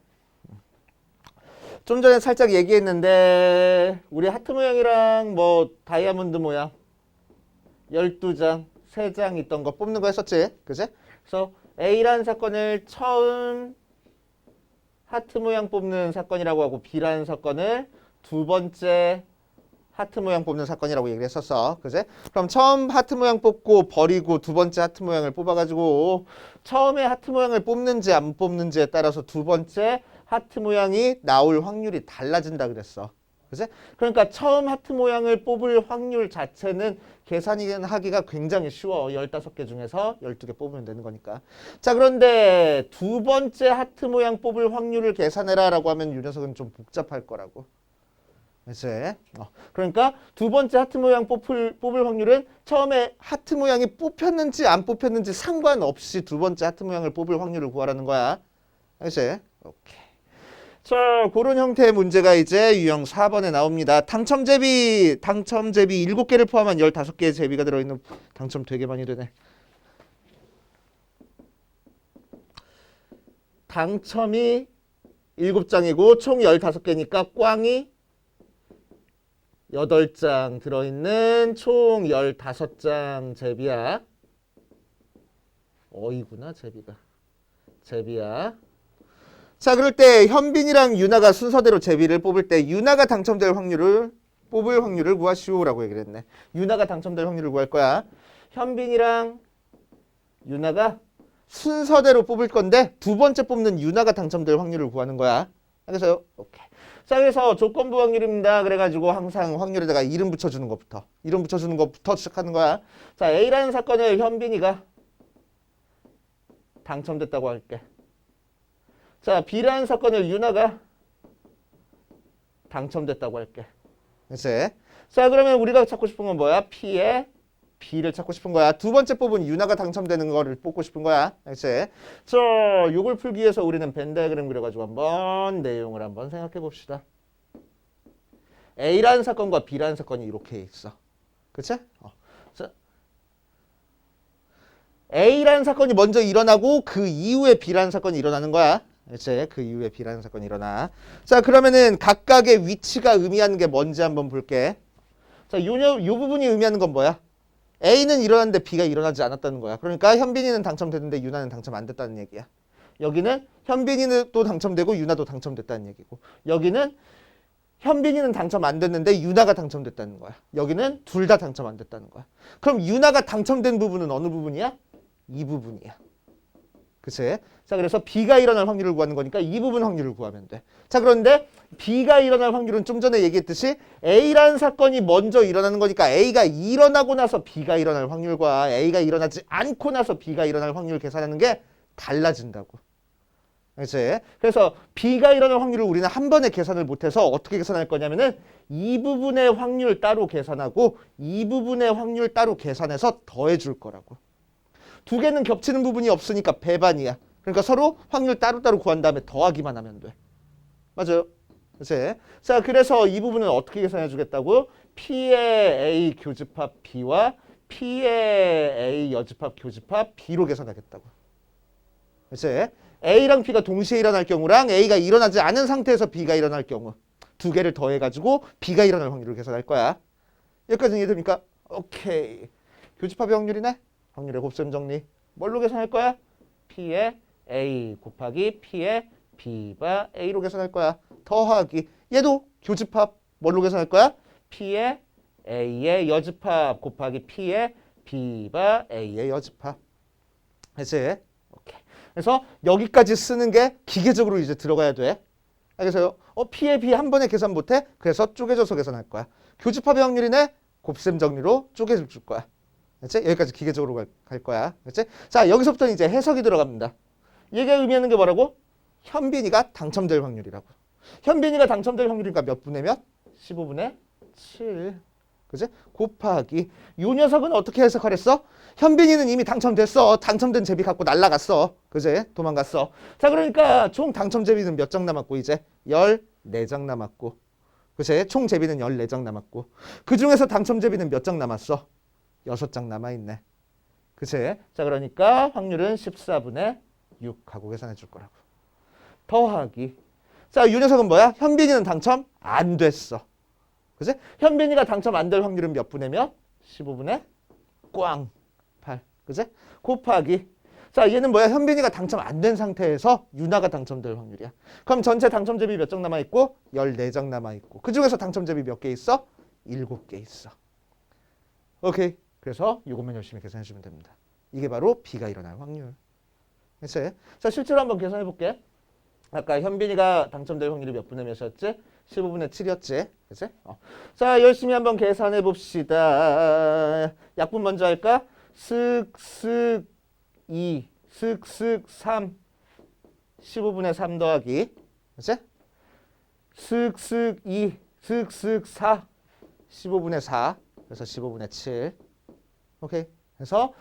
좀 전에 살짝 얘기했는데 우리 하트 모양이랑 뭐 다이아몬드 모양 12장, 3장 있던 거 뽑는 거 했었지? 그지? 그래서 A라는 사건을 처음 하트 모양 뽑는 사건이라고 하고 B라는 사건을 두 번째 하트 모양 뽑는 사건이라고 얘기를 했었어. 그지? 그럼 처음 하트 모양 뽑고 버리고 두 번째 하트 모양을 뽑아가지고 처음에 하트 모양을 뽑는지 안 뽑는지에 따라서 두 번째 하트 모양이 나올 확률이 달라진다 그랬어. 그지? 그러니까 처음 하트 모양을 뽑을 확률 자체는 계산하기가 굉장히 쉬워. 15개 중에서 12개 뽑으면 되는 거니까. 자, 그런데 두 번째 하트 모양 뽑을 확률을 계산해라 라고 하면 이 녀석은 좀 복잡할 거라고. 그치? 그러니까 두 번째 하트 모양 뽑을 확률은 처음에 하트 모양이 뽑혔는지 안 뽑혔는지 상관없이 두 번째 하트 모양을 뽑을 확률을 구하라는 거야. 그치? 오케이. 자, 그런 형태의 문제가 이제 유형 4번에 나옵니다. 당첨 제비 7개를 포함한 15개의 제비가 들어있는 당첨 되게 많이 되네. 당첨이 7장이고 총 15개니까 꽝이 8장 들어있는 총 15장 제비야. 어이구나 제비야. 자, 그럴 때 현빈이랑 유나가 순서대로 제비를 뽑을 때 유나가 당첨될 확률을 뽑을 확률을 구하시오라고 얘기를 했네. 유나가 당첨될 확률을 구할 거야. 현빈이랑 유나가 순서대로 뽑을 건데 두 번째 뽑는 유나가 당첨될 확률을 구하는 거야. 알겠어요? 오케이. 자, 그래서 조건부 확률입니다. 그래가지고 항상 확률에다가 이름 붙여주는 것부터 시작하는 거야. 자, A라는 사건을 현빈이가 당첨됐다고 할게. 자, B라는 사건을 유나가 당첨됐다고 할게. 그치? 자, 그러면 우리가 찾고 싶은 건 뭐야? P의 B를 찾고 싶은 거야. 두 번째 뽑은 유나가 당첨되는 거를 뽑고 싶은 거야. 그치? 자, 요걸 풀기 위해서 우리는 벤 다이어그램 그려가지고 한번 내용을 한번 생각해 봅시다. A라는 사건과 B라는 사건이 이렇게 있어. 그치? 자, A라는 사건이 먼저 일어나고 그 이후에 B라는 사건이 일어나는 거야. 그치? 그 이후에 B라는 사건이 일어나. 자, 그러면은 각각의 위치가 의미하는 게 뭔지 한번 볼게. 자, 요 부분이 의미하는 건 뭐야? A는 일어났는데 B가 일어나지 않았다는 거야. 그러니까 현빈이는 당첨됐는데 유나는 당첨 안 됐다는 얘기야. 여기는 현빈이는 또 당첨되고 유나도 당첨됐다는 얘기고, 여기는 현빈이는 당첨 안 됐는데 유나가 당첨됐다는 거야. 여기는 둘 다 당첨 안 됐다는 거야. 그럼 유나가 당첨된 부분은 어느 부분이야? 이 부분이야. 그치? 자, 그래서 B가 일어날 확률을 구하는 거니까 이 부분 확률을 구하면 돼. 자, 그런데 B가 일어날 확률은 좀 전에 얘기했듯이 A라는 사건이 먼저 일어나는 거니까 A가 일어나고 나서 B가 일어날 확률과 A가 일어나지 않고 나서 B가 일어날 확률을 계산하는 게 달라진다고. 그치? 그래서 B가 일어날 확률을 우리는 한 번에 계산을 못해서 어떻게 계산할 거냐면은 이 부분의 확률 따로 계산하고 이 부분의 확률 따로 계산해서 더해 줄 거라고. 두 개는 겹치는 부분이 없으니까 배반이야. 그러니까 서로 확률 따로따로 구한 다음에 더하기만 하면 돼. 맞아요? 그치? 자, 그래서 이 부분은 어떻게 계산해 주겠다고? P의 A 교집합 B와 P의 A 여집합 교집합 B로 계산하겠다고. 그치? A랑 B가 동시에 일어날 경우랑 A가 일어나지 않은 상태에서 B가 일어날 경우 두 개를 더해가지고 B가 일어날 확률을 계산할 거야. 여기까지 이해됩니까? 오케이. 교집합의 확률이네. 확률의 곱셈 정리. 뭘로 계산할 거야? P의 A 곱하기 P의 B바 A로 계산할 거야. 더하기. 얘도 교집합. 뭘로 계산할 거야? P의 A의 여집합 곱하기 P의 B바 A의 여집합. 됐지? 오케이. 그래서 여기까지 쓰는 게 기계적으로 이제 들어가야 돼. 알겠어요? P의 B 한 번에 계산 못해? 그래서 쪼개져서 계산할 거야. 교집합의 확률이네? 곱셈 정리로 쪼개줄 거야. 그렇지? 여기까지 기계적으로 갈 거야. 그렇지? 자, 여기서부터 이제 해석이 들어갑니다. 얘가 의미하는 게 뭐라고? 현빈이가 당첨될 확률이라고. 현빈이가 당첨될 확률이니까 몇 분의 몇? 15분의 7. 그지? 곱하기. 요 녀석은 어떻게 해석하랬어? 현빈이는 이미 당첨됐어. 당첨된 제비 갖고 날라갔어. 그지? 도망갔어. 자, 그러니까 총 당첨 제비는 몇 장 남았고 이제? 14장 남았고. 그치? 총 제비는 14장 남았고. 그 중에서 당첨 제비는 몇 장 남았어? 6장 남아있네. 그치? 자, 그러니까 확률은 14분의 6 하고 계산해 줄 거라고. 더하기. 자, 이 녀석은 뭐야? 현빈이는 당첨 안 됐어. 그치? 현빈이가 당첨 안 될 확률은 몇 분의 몇? 15분의 꽝 8. 그치? 곱하기. 자, 얘는 뭐야? 현빈이가 당첨 안 된 상태에서 유나가 당첨될 확률이야. 그럼 전체 당첨 제비 몇 장 남아있고? 14장 남아있고. 그 중에서 당첨 제비 몇 개 있어? 7개 있어. 오케이. 그래서 이것만 열심히 계산해주면 됩니다. 이게 바로 B가 일어날 확률. 그치? 자, 실제로 한번 계산해볼게. 아까 현빈이가 당첨될 확률이 몇 분의 몇이었지? 15분의 7이었지? 그치? 자, 열심히 한번 계산해봅시다. 약분 먼저 할까? 슥슥 2, 슥슥 3, 15분의 3 더하기. 그치? 슥슥 2, 슥슥 4, 15분의 4. 그래서 15분의 7. 오케이. 그래서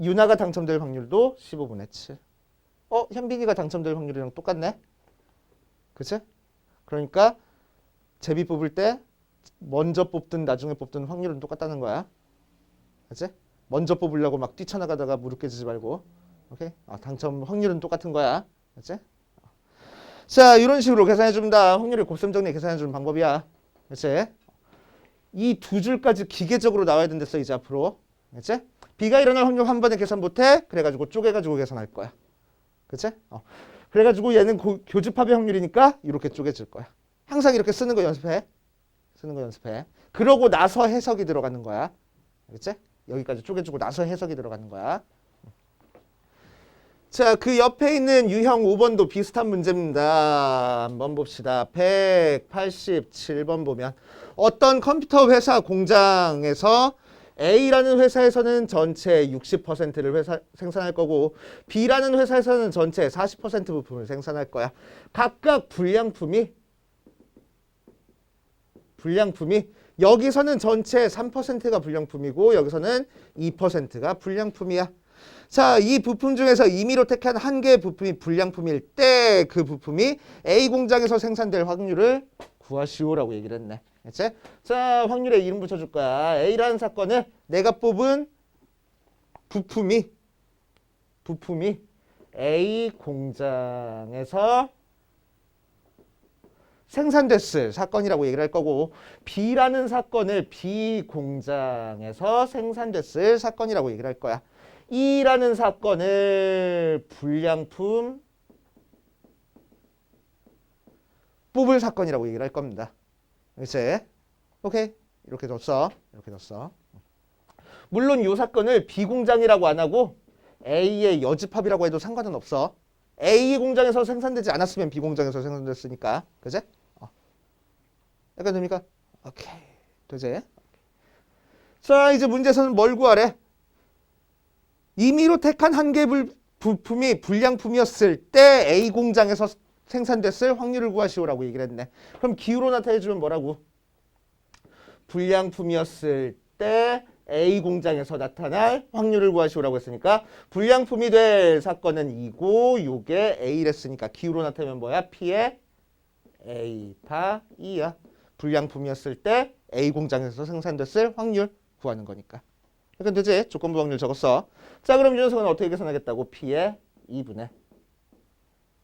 유나가 당첨될 확률도 15분의 7. 현빈이가 당첨될 확률이랑 똑같네. 그치? 그러니까 제비 뽑을 때 먼저 뽑든 나중에 뽑든 확률은 똑같다는 거야. 그치? 먼저 뽑으려고 막 뛰쳐나가다가 무릎 깨지지 말고. 오케이? 당첨 확률은 똑같은 거야. 그치? 자, 이런 식으로 계산해 줍니다. 확률을 곱셈 정리 계산해 주는 방법이야. 그치? 이 두 줄까지 기계적으로 나와야 된댔어, 이제 앞으로. 그치? B가 일어날 확률 한 번에 계산 못해? 그래가지고 쪼개가지고 계산할 거야. 그치? 그래가지고 얘는 교집합의 확률이니까 이렇게 쪼개질 거야. 항상 이렇게 쓰는 거 연습해. 쓰는 거 연습해. 그러고 나서 해석이 들어가는 거야. 그치? 여기까지 쪼개주고 나서 해석이 들어가는 거야. 자, 그 옆에 있는 유형 5번도 비슷한 문제입니다. 한번 봅시다. 187번 보면 어떤 컴퓨터 회사 공장에서 A라는 회사에서는 전체 60%를 생산할 거고 B라는 회사에서는 전체 40% 부품을 생산할 거야. 각각 불량품이 여기서는 전체 3%가 불량품이고 여기서는 2%가 불량품이야. 자, 이 부품 중에서 임의로 택한 한 개의 부품이 불량품일 때 그 부품이 A 공장에서 생산될 확률을 구하시오라고 얘기를 했네. 그치? 자, 확률에 이름 붙여줄 거야. A라는 사건을 내가 뽑은 부품이 A 공장에서 생산됐을 사건이라고 얘기를 할 거고 B라는 사건을 B 공장에서 생산됐을 사건이라고 얘기를 할 거야. E라는 사건을 불량품 뽑을 사건이라고 얘기를 할 겁니다. 그치? 오케이. 이렇게 줬어. 이렇게 줬어. 물론 이 사건을 B 공장이라고 안 하고 A의 여집합이라고 해도 상관은 없어. A 공장에서 생산되지 않았으면 B 공장에서 생산됐으니까. 그치? 약간 됩니까? 오케이. 되지? 자, 이제 문제에서는 뭘 구하래? 임의로 택한 한 개의 부품이 불량품이었을 때 A 공장에서 생산됐을 확률을 구하시오라고 얘기를 했네. 그럼 기호로 나타내주면 뭐라고? 불량품이었을 때 A 공장에서 나타날 확률을 구하시오라고 했으니까 불량품이 될 사건은 이고 요게 A랬으니까 기호로 나타내면 뭐야? P의 A 바 2야. 불량품이었을 때 A 공장에서 생산됐을 확률 구하는 거니까. 그러니까 되지? 조건부 확률 적었어. 자, 그럼 이 녀석은 어떻게 계산하겠다고? P의 2분의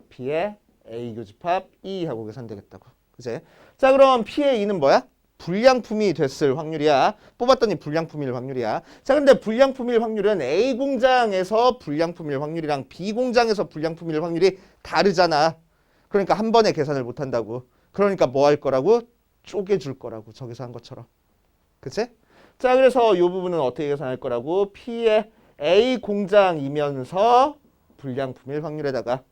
P의 A 교집합 2 하고 계산되겠다고. 그치? 자, 그럼 P의 2는 뭐야? 불량품이 됐을 확률이야. 뽑았더니 불량품일 확률이야. 자, 근데 불량품일 확률은 A 공장에서 불량품일 확률이랑 B 공장에서 불량품일 확률이 다르잖아. 그러니까 한 번에 계산을 못 한다고. 그러니까 뭐 할 거라고? 쪼개줄 거라고. 저기서 한 것처럼. 그치? 자, 그래서 이 부분은 어떻게 계산할 거라고? P의 A 공장이면서 불량품일 확률에다가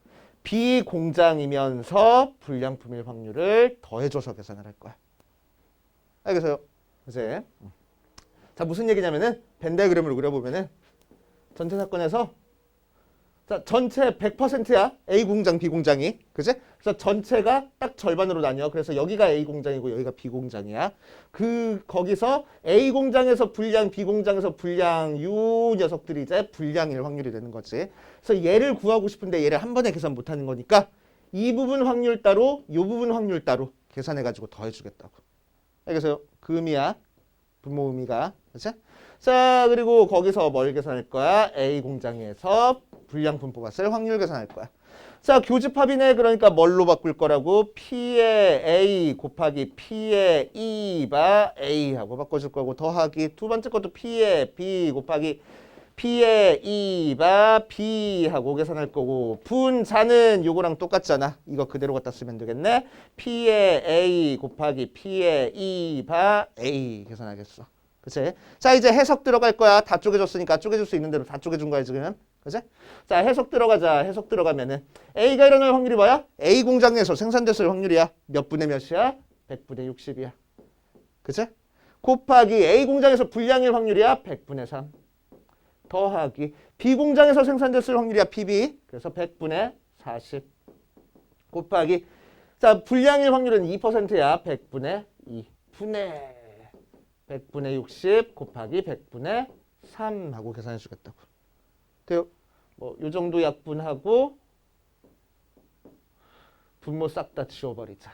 B 공장이면서 불량품일 확률을 더해줘서 계산을 할 거야. 알겠어요? 이제 자, 무슨 얘기냐면은 벤 다이그램을 그려보면은 전체 사건에서 자, 전체 100%야. A 공장, B 공장이. 그치? 그래서 전체가 딱 절반으로 나뉘어. 그래서 여기가 A 공장이고 여기가 B 공장이야. 거기서 A 공장에서 불량, B 공장에서 불량, 요 녀석들이 이제 불량일 확률이 되는 거지. 그래서 얘를 구하고 싶은데 얘를 한 번에 계산 못 하는 거니까 이 부분 확률 따로, 요 부분 확률 따로 계산해가지고 더해주겠다고. 알겠어요? 그 의미야. 분모 의미가. 그치? 자, 그리고 거기서 뭘 계산할 거야? A 공장에서 불량품 뽑았을 확률 계산할 거야. 자, 교집합이네. 그러니까 뭘로 바꿀 거라고? P의 A 곱하기 P의 E바 A 하고 바꿔줄 거고, 더하기 두 번째 것도 P의 B 곱하기 P의 E바 B 하고 계산할 거고, 분자는 요거랑 똑같잖아. 이거 그대로 갖다 쓰면 되겠네. P의 A 곱하기 P의 E바 A 계산하겠어. 그치? 자, 이제 해석 들어갈 거야. 다 쪼개줬으니까 쪼개줄 수 있는 대로 다 쪼개준 거야 지금. 그치? 자, 해석 들어가자. 해석 들어가면은 A가 일어날 확률이 뭐야? A 공장에서 생산됐을 확률이야. 몇 분의 몇이야? 100분의 60이야. 그치? 곱하기 A 공장에서 불량일 확률이야. 100분의 3. 더하기 B 공장에서 생산됐을 확률이야. PB. 그래서 100분의 40. 곱하기 자, 불량일 확률은 2%야. 100분의 2. 분의 100분의 60 곱하기 100분의 3 하고 계산해 주겠다고. 돼요? 뭐 요 정도 약분하고 분모 싹 다 지워버리자.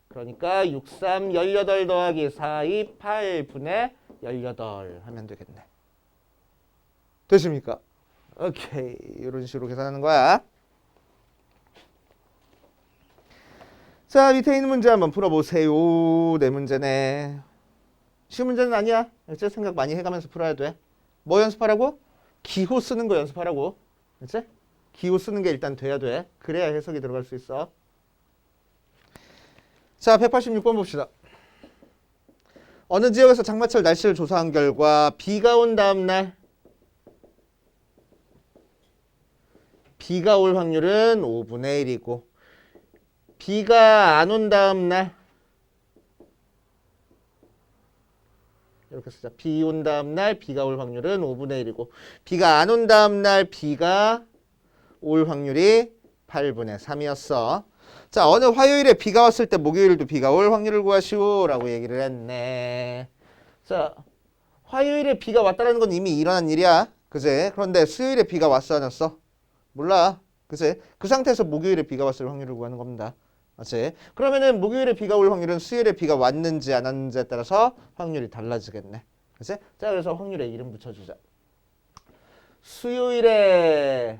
그러니까 63 18 더하기 4 2 8분의 18 하면 되겠네. 되십니까? 오케이. 이런 식으로 계산하는 거야. 자, 밑에 있는 문제 한번 풀어보세요. 네 문제네. 쉬운 문제는 아니야. 알지? 생각 많이 해가면서 풀어야 돼. 뭐 연습하라고? 기호 쓰는 거 연습하라고. 알지? 기호 쓰는 게 일단 돼야 돼. 그래야 해석이 들어갈 수 있어. 자, 186번 봅시다. 어느 지역에서 장마철 날씨를 조사한 결과 비가 온 다음 날 비가 올 확률은 5분의 1이고 비가 안 온 다음 날 이렇게 쓰자. 비 온 다음 날 비가 올 확률은 5분의 1이고 비가 안 온 다음 날 비가 올 확률이 8분의 3이었어. 자, 어느 화요일에 비가 왔을 때 목요일도 비가 올 확률을 구하시오 라고 얘기를 했네. 자, 화요일에 비가 왔다는 건 이미 일어난 일이야. 그제? 그런데 수요일에 비가 왔어 안 왔어? 몰라. 그제? 그 상태에서 목요일에 비가 왔을 확률을 구하는 겁니다. 맞지? 그러면은 목요일에 비가 올 확률은 수요일에 비가 왔는지 안 왔는지에 따라서 확률이 달라지겠네. 그치? 자, 그래서 확률에 이름 붙여주자. 수요일에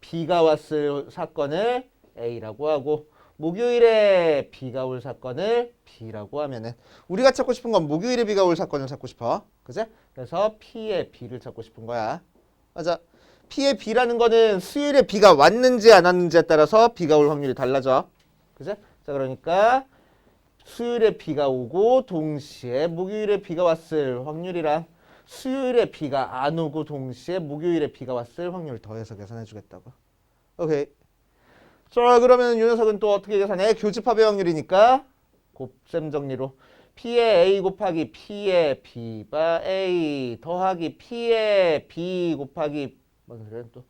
비가 왔을 사건을 A라고 하고 목요일에 비가 올 사건을 B라고 하면은 우리가 찾고 싶은 건 목요일에 비가 올 사건을 찾고 싶어. 그치? 그래서 P의 B를 찾고 싶은 거야. 맞아. P의 B라는 거는 수요일에 비가 왔는지 안 왔는지에 따라서 비가 올 확률이 달라져. 그치? 자, 그러니까 수요일에 비가 오고 동시에 목요일에 비가 왔을 확률이랑 수요일에 비가 안 오고 동시에 목요일에 비가 왔을 확률을 더해서 계산해 주겠다고. 오케이. 자, 그러면 이 녀석은 또 어떻게 계산해? 교집합의 확률이니까 곱셈 정리로 P의 A 곱하기 P의 B바 A 더하기 P의 B 곱하기 또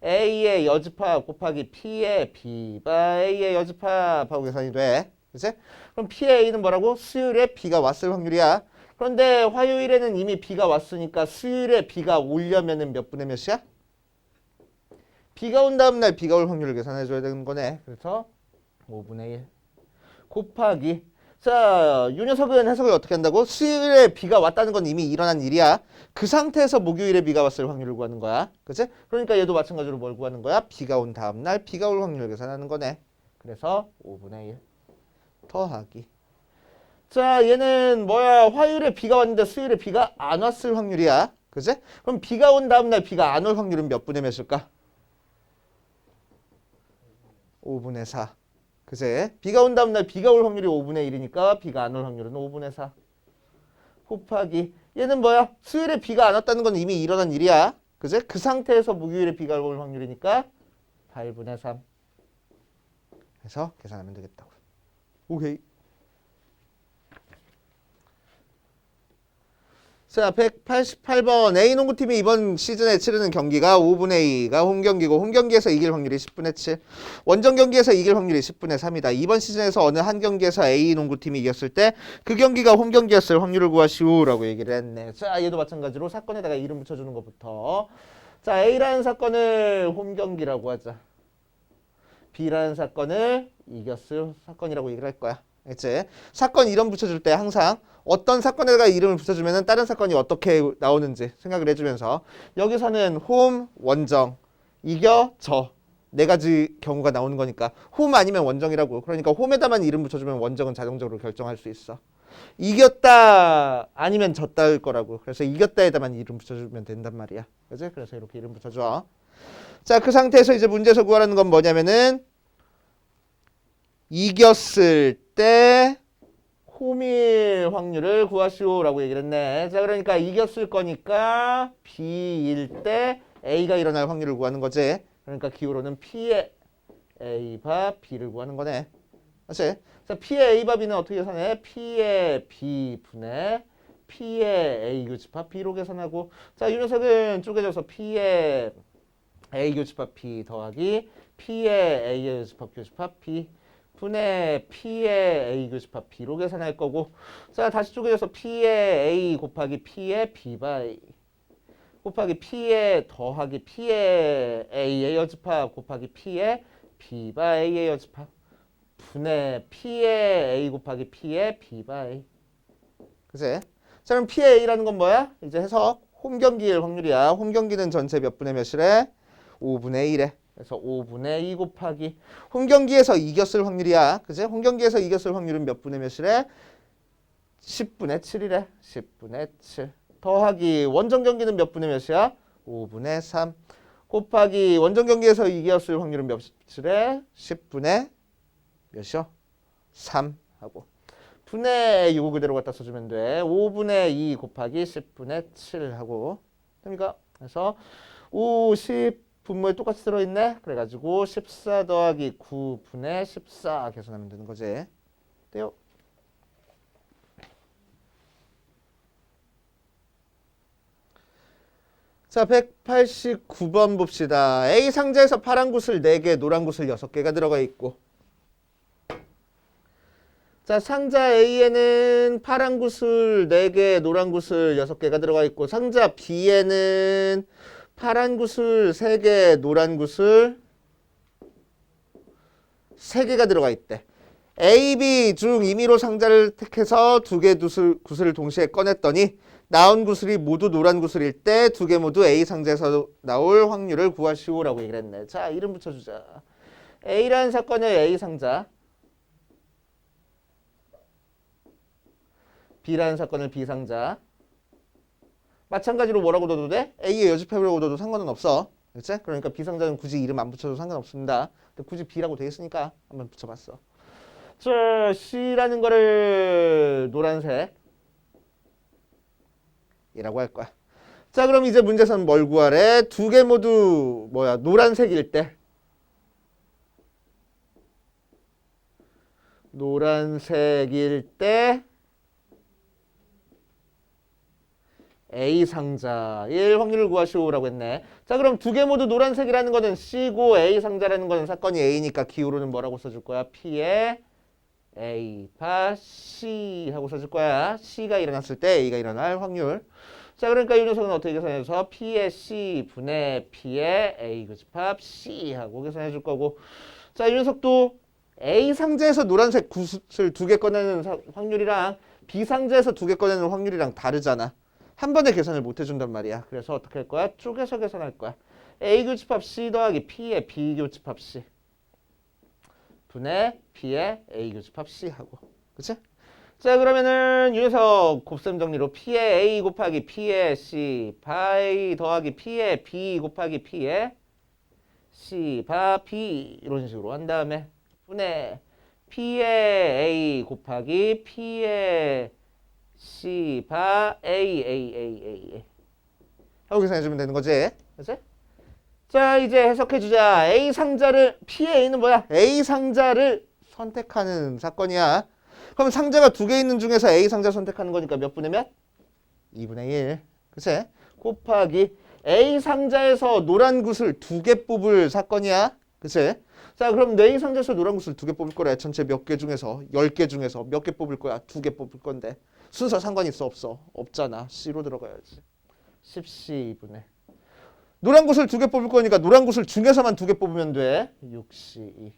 A의 여집합 곱하기 P의 B바 A의 여집합하고 계산이 돼. 그치? 그럼 P의 A는 뭐라고? 수요일에 B가 왔을 확률이야. 그런데 화요일에는 이미 B가 왔으니까 수요일에 B가 오려면은 몇 분의 몇이야? 비가 온 다음 날 비가 올 확률을 계산해 줘야 되는 거네. 그래서 5분의 1 곱하기 자, 이 녀석은 해석을 어떻게 한다고? 수요일에 비가 왔다는 건 이미 일어난 일이야. 그 상태에서 목요일에 비가 왔을 확률을 구하는 거야. 그치? 그러니까 얘도 마찬가지로 뭘 구하는 거야? 비가 온 다음 날 비가 올 확률을 계산하는 거네. 그래서 5분의 1 더하기. 자, 얘는 뭐야? 화요일에 비가 왔는데 수요일에 비가 안 왔을 확률이야. 그지? 그럼 비가 온 다음날 비가 안 올 확률은 몇 분의 몇일까? 5분의 4. 그지? 비가 온 다음날 비가 올 확률이 5분의 1이니까 비가 안 올 확률은 5분의 4. 곱하기. 얘는 뭐야? 수요일에 비가 안 왔다는 건 이미 일어난 일이야. 그지? 그 상태에서 목요일에 비가 올 확률이니까 8분의 3. 해서 계산하면 되겠다고. 오케이. 자, 188번 A 농구팀이 이번 시즌에 치르는 경기가 5분의 2가 홈경기고 홈경기에서 이길 확률이 10분의 7. 원정 경기에서 이길 확률이 10분의 3이다. 이번 시즌에서 어느 한 경기에서 A 농구팀이 이겼을 때 그 경기가 홈경기였을 확률을 구하시오라고 얘기를 했네. 자, 얘도 마찬가지로 사건에다가 이름 붙여주는 것부터. 자, A라는 사건을 홈경기라고 하자. B라는 사건을 이겼을 사건이라고 얘기를 할 거야. 알겠지? 사건 이름 붙여줄 때 항상 어떤 사건에다가 이름을 붙여주면 다른 사건이 어떻게 나오는지 생각을 해주면서 여기서는 홈, 원정, 이겨, 져. 네 가지 경우가 나오는 거니까 홈 아니면 원정이라고. 그러니까 홈에다만 이름 붙여주면 원정은 자동적으로 결정할 수 있어. 이겼다 아니면 졌다일 거라고. 그래서 이겼다에다만 이름 붙여주면 된단 말이야. 그치? 그래서 이렇게 이름 붙여줘. 자, 그 상태에서 이제 문제에서 구하라는 건 뭐냐면은 이겼을 때 홈일 확률을 구하시오라고 얘기를 했네. 자, 그러니까 이겼을 거니까 B일 때 A가 일어날 확률을 구하는 거지. 그러니까 기호로는 P의 A바 B를 구하는 거네. 맞지? 자, P의 A바 B는 어떻게 계산해? P의 B분의 P의 A 교집합 B로 계산하고, 자, 이 녀석은 쪼개져서 P의 A 교집합 B 더하기 P의 A 교집합 B 분의 P의 A 교집합 B로 계산할 거고, 자, 다시 쪼개져서 P의 A 곱하기 P의 B바 A 곱하기 P의 더하기 P의 A의 여집합 곱하기 P의 B바 A의 여집합 분의 P의 A 곱하기 P의 B바 A. 그치? 자, 그럼 P의 A라는 건 뭐야? 이제 해석. 홈경기일 확률이야. 홈경기는 전체 몇 분의 몇이래? 5분의 1에. 그래서 5분의 2 곱하기 홈경기에서 이겼을 확률이야. 그치? 홈경기에서 이겼을 확률은 몇 분의 몇이래? 10분의 7이래. 10분의 7. 더하기 원정 경기는 몇 분의 몇이야? 5분의 3. 곱하기 원정 경기에서 이겼을 확률은 몇이래? 10분의 몇이요? 3 하고. 분의 이거 그대로 갖다 써주면 돼. 5분의 2 곱하기 10분의 7 하고. 됩니까? 그래서 50 분모에 똑같이 들어있네. 그래가지고 14 더하기 9분의 14 계산하면 되는 거지. 돼요? 자, 189번 봅시다. A 상자에서 파란 구슬 4개, 노란 구슬 6개가 들어가 있고, 자, 상자 A에는 파란 구슬 4개, 노란 구슬 6개가 들어가 있고, 상자 B에는 파란 구슬 3개, 노란 구슬 3개가 들어가 있대. A, B 중 임의로 상자를 택해서 2개 구슬을 동시에 꺼냈더니 나온 구슬이 모두 노란 구슬일 때 2개 모두 A 상자에서 나올 확률을 구하시오라고 얘기를 했네. 자, 이름 붙여주자. A라는 사건의 A 상자, B라는 사건을 B 상자. 마찬가지로 뭐라고 넣어도 돼? A의 여집합이라고 넣어도 상관은 없어. 그렇지? 그러니까 B 상자는 굳이 이름 안 붙여도 상관없습니다. 근데 굳이 B라고 돼 있으니까 한번 붙여봤어. 자, C라는 거를 노란색 이라고 할 거야. 자, 그럼 이제 문제에서는 뭘 구하래? 2개 모두 뭐야? 노란색일 때. 노란색일 때 A 상자일 확률을 구하시오라고 했네. 자, 그럼 2개 모두 노란색이라는 거는 C고 A 상자라는 거는 사건이 A니까 기호로는 뭐라고 써줄 거야? P의 A 바 C 하고 써줄 거야. C가 일어났을 때 A가 일어날 확률. 자, 그러니까 이 녀석은 어떻게 계산해서 P의 C 분의 P의 A 교집합 C 하고 계산해 줄 거고, 자, 이 녀석도 A 상자에서 노란색 구슬 2개 꺼내는 확률이랑 B 상자에서 2개 꺼내는 확률이랑 다르잖아. 한 번에 계산을 못 해준단 말이야. 그래서 어떻게 할 거야? 쪼개서 계산할 거야. A 교집합 C 더하기 P의 B 교집합 C 분의 B의 A 교집합 C하고. 그치? 자, 그러면은 이 녀석 곱셈 정리로 P의 A 곱하기 P의 C 바이 더하기 P의 B 곱하기 P의 C 바 B 이런 식으로 한 다음에 분의 P의 A 곱하기 P의 C 바 A 하고 계산해주면 되는 거지. 그치? 자, 이제 해석해주자. A 상자를 P의 A는 뭐야? A 상자를 선택하는 사건이야. 그럼 상자가 두 개 있는 중에서 A 상자 선택하는 거니까 몇 분의 몇? 2분의 1. 그치? 곱하기 A 상자에서 노란 구슬 두 개 뽑을 사건이야. 그치? 자, 그럼 A 상자에서 노란 구슬 두 개 뽑을 거래. 전체 몇 개 중에서 10개 중에서 몇 개 뽑을 거야? 두 개 뽑을 건데 순서 상관 있어 없어? 없잖아. C로 들어가야지. 10C2분의 노란 구슬 두 개 뽑을 거니까 노란 구슬 중에서만 두 개 뽑으면 돼. 6C2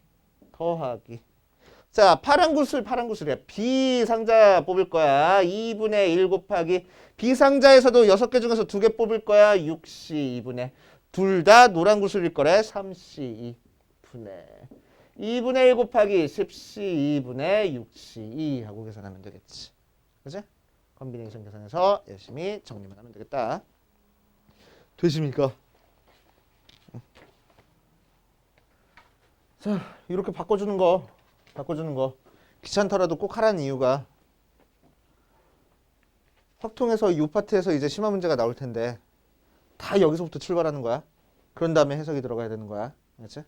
더하기 자, 파란 구슬이야. B 상자 뽑을 거야. 2분의 1 곱하기 B 상자에서도 6개 중에서 두 개 뽑을 거야. 6C2분의 둘 다 노란 구슬일 거래. 3C2분의 2분의 1 곱하기 10C2분의 6C2 하고 계산하면 되겠지. 그치? 컨비네이션 계산해서 열심히 정리만 하면 되겠다. 되십니까? 자, 이렇게 바꿔주는 거 귀찮더라도 꼭 하라는 이유가 확통에서 이 파트에서 이제 심화 문제가 나올 텐데 다 여기서부터 출발하는 거야. 그런 다음에 해석이 들어가야 되는 거야. 알겠지?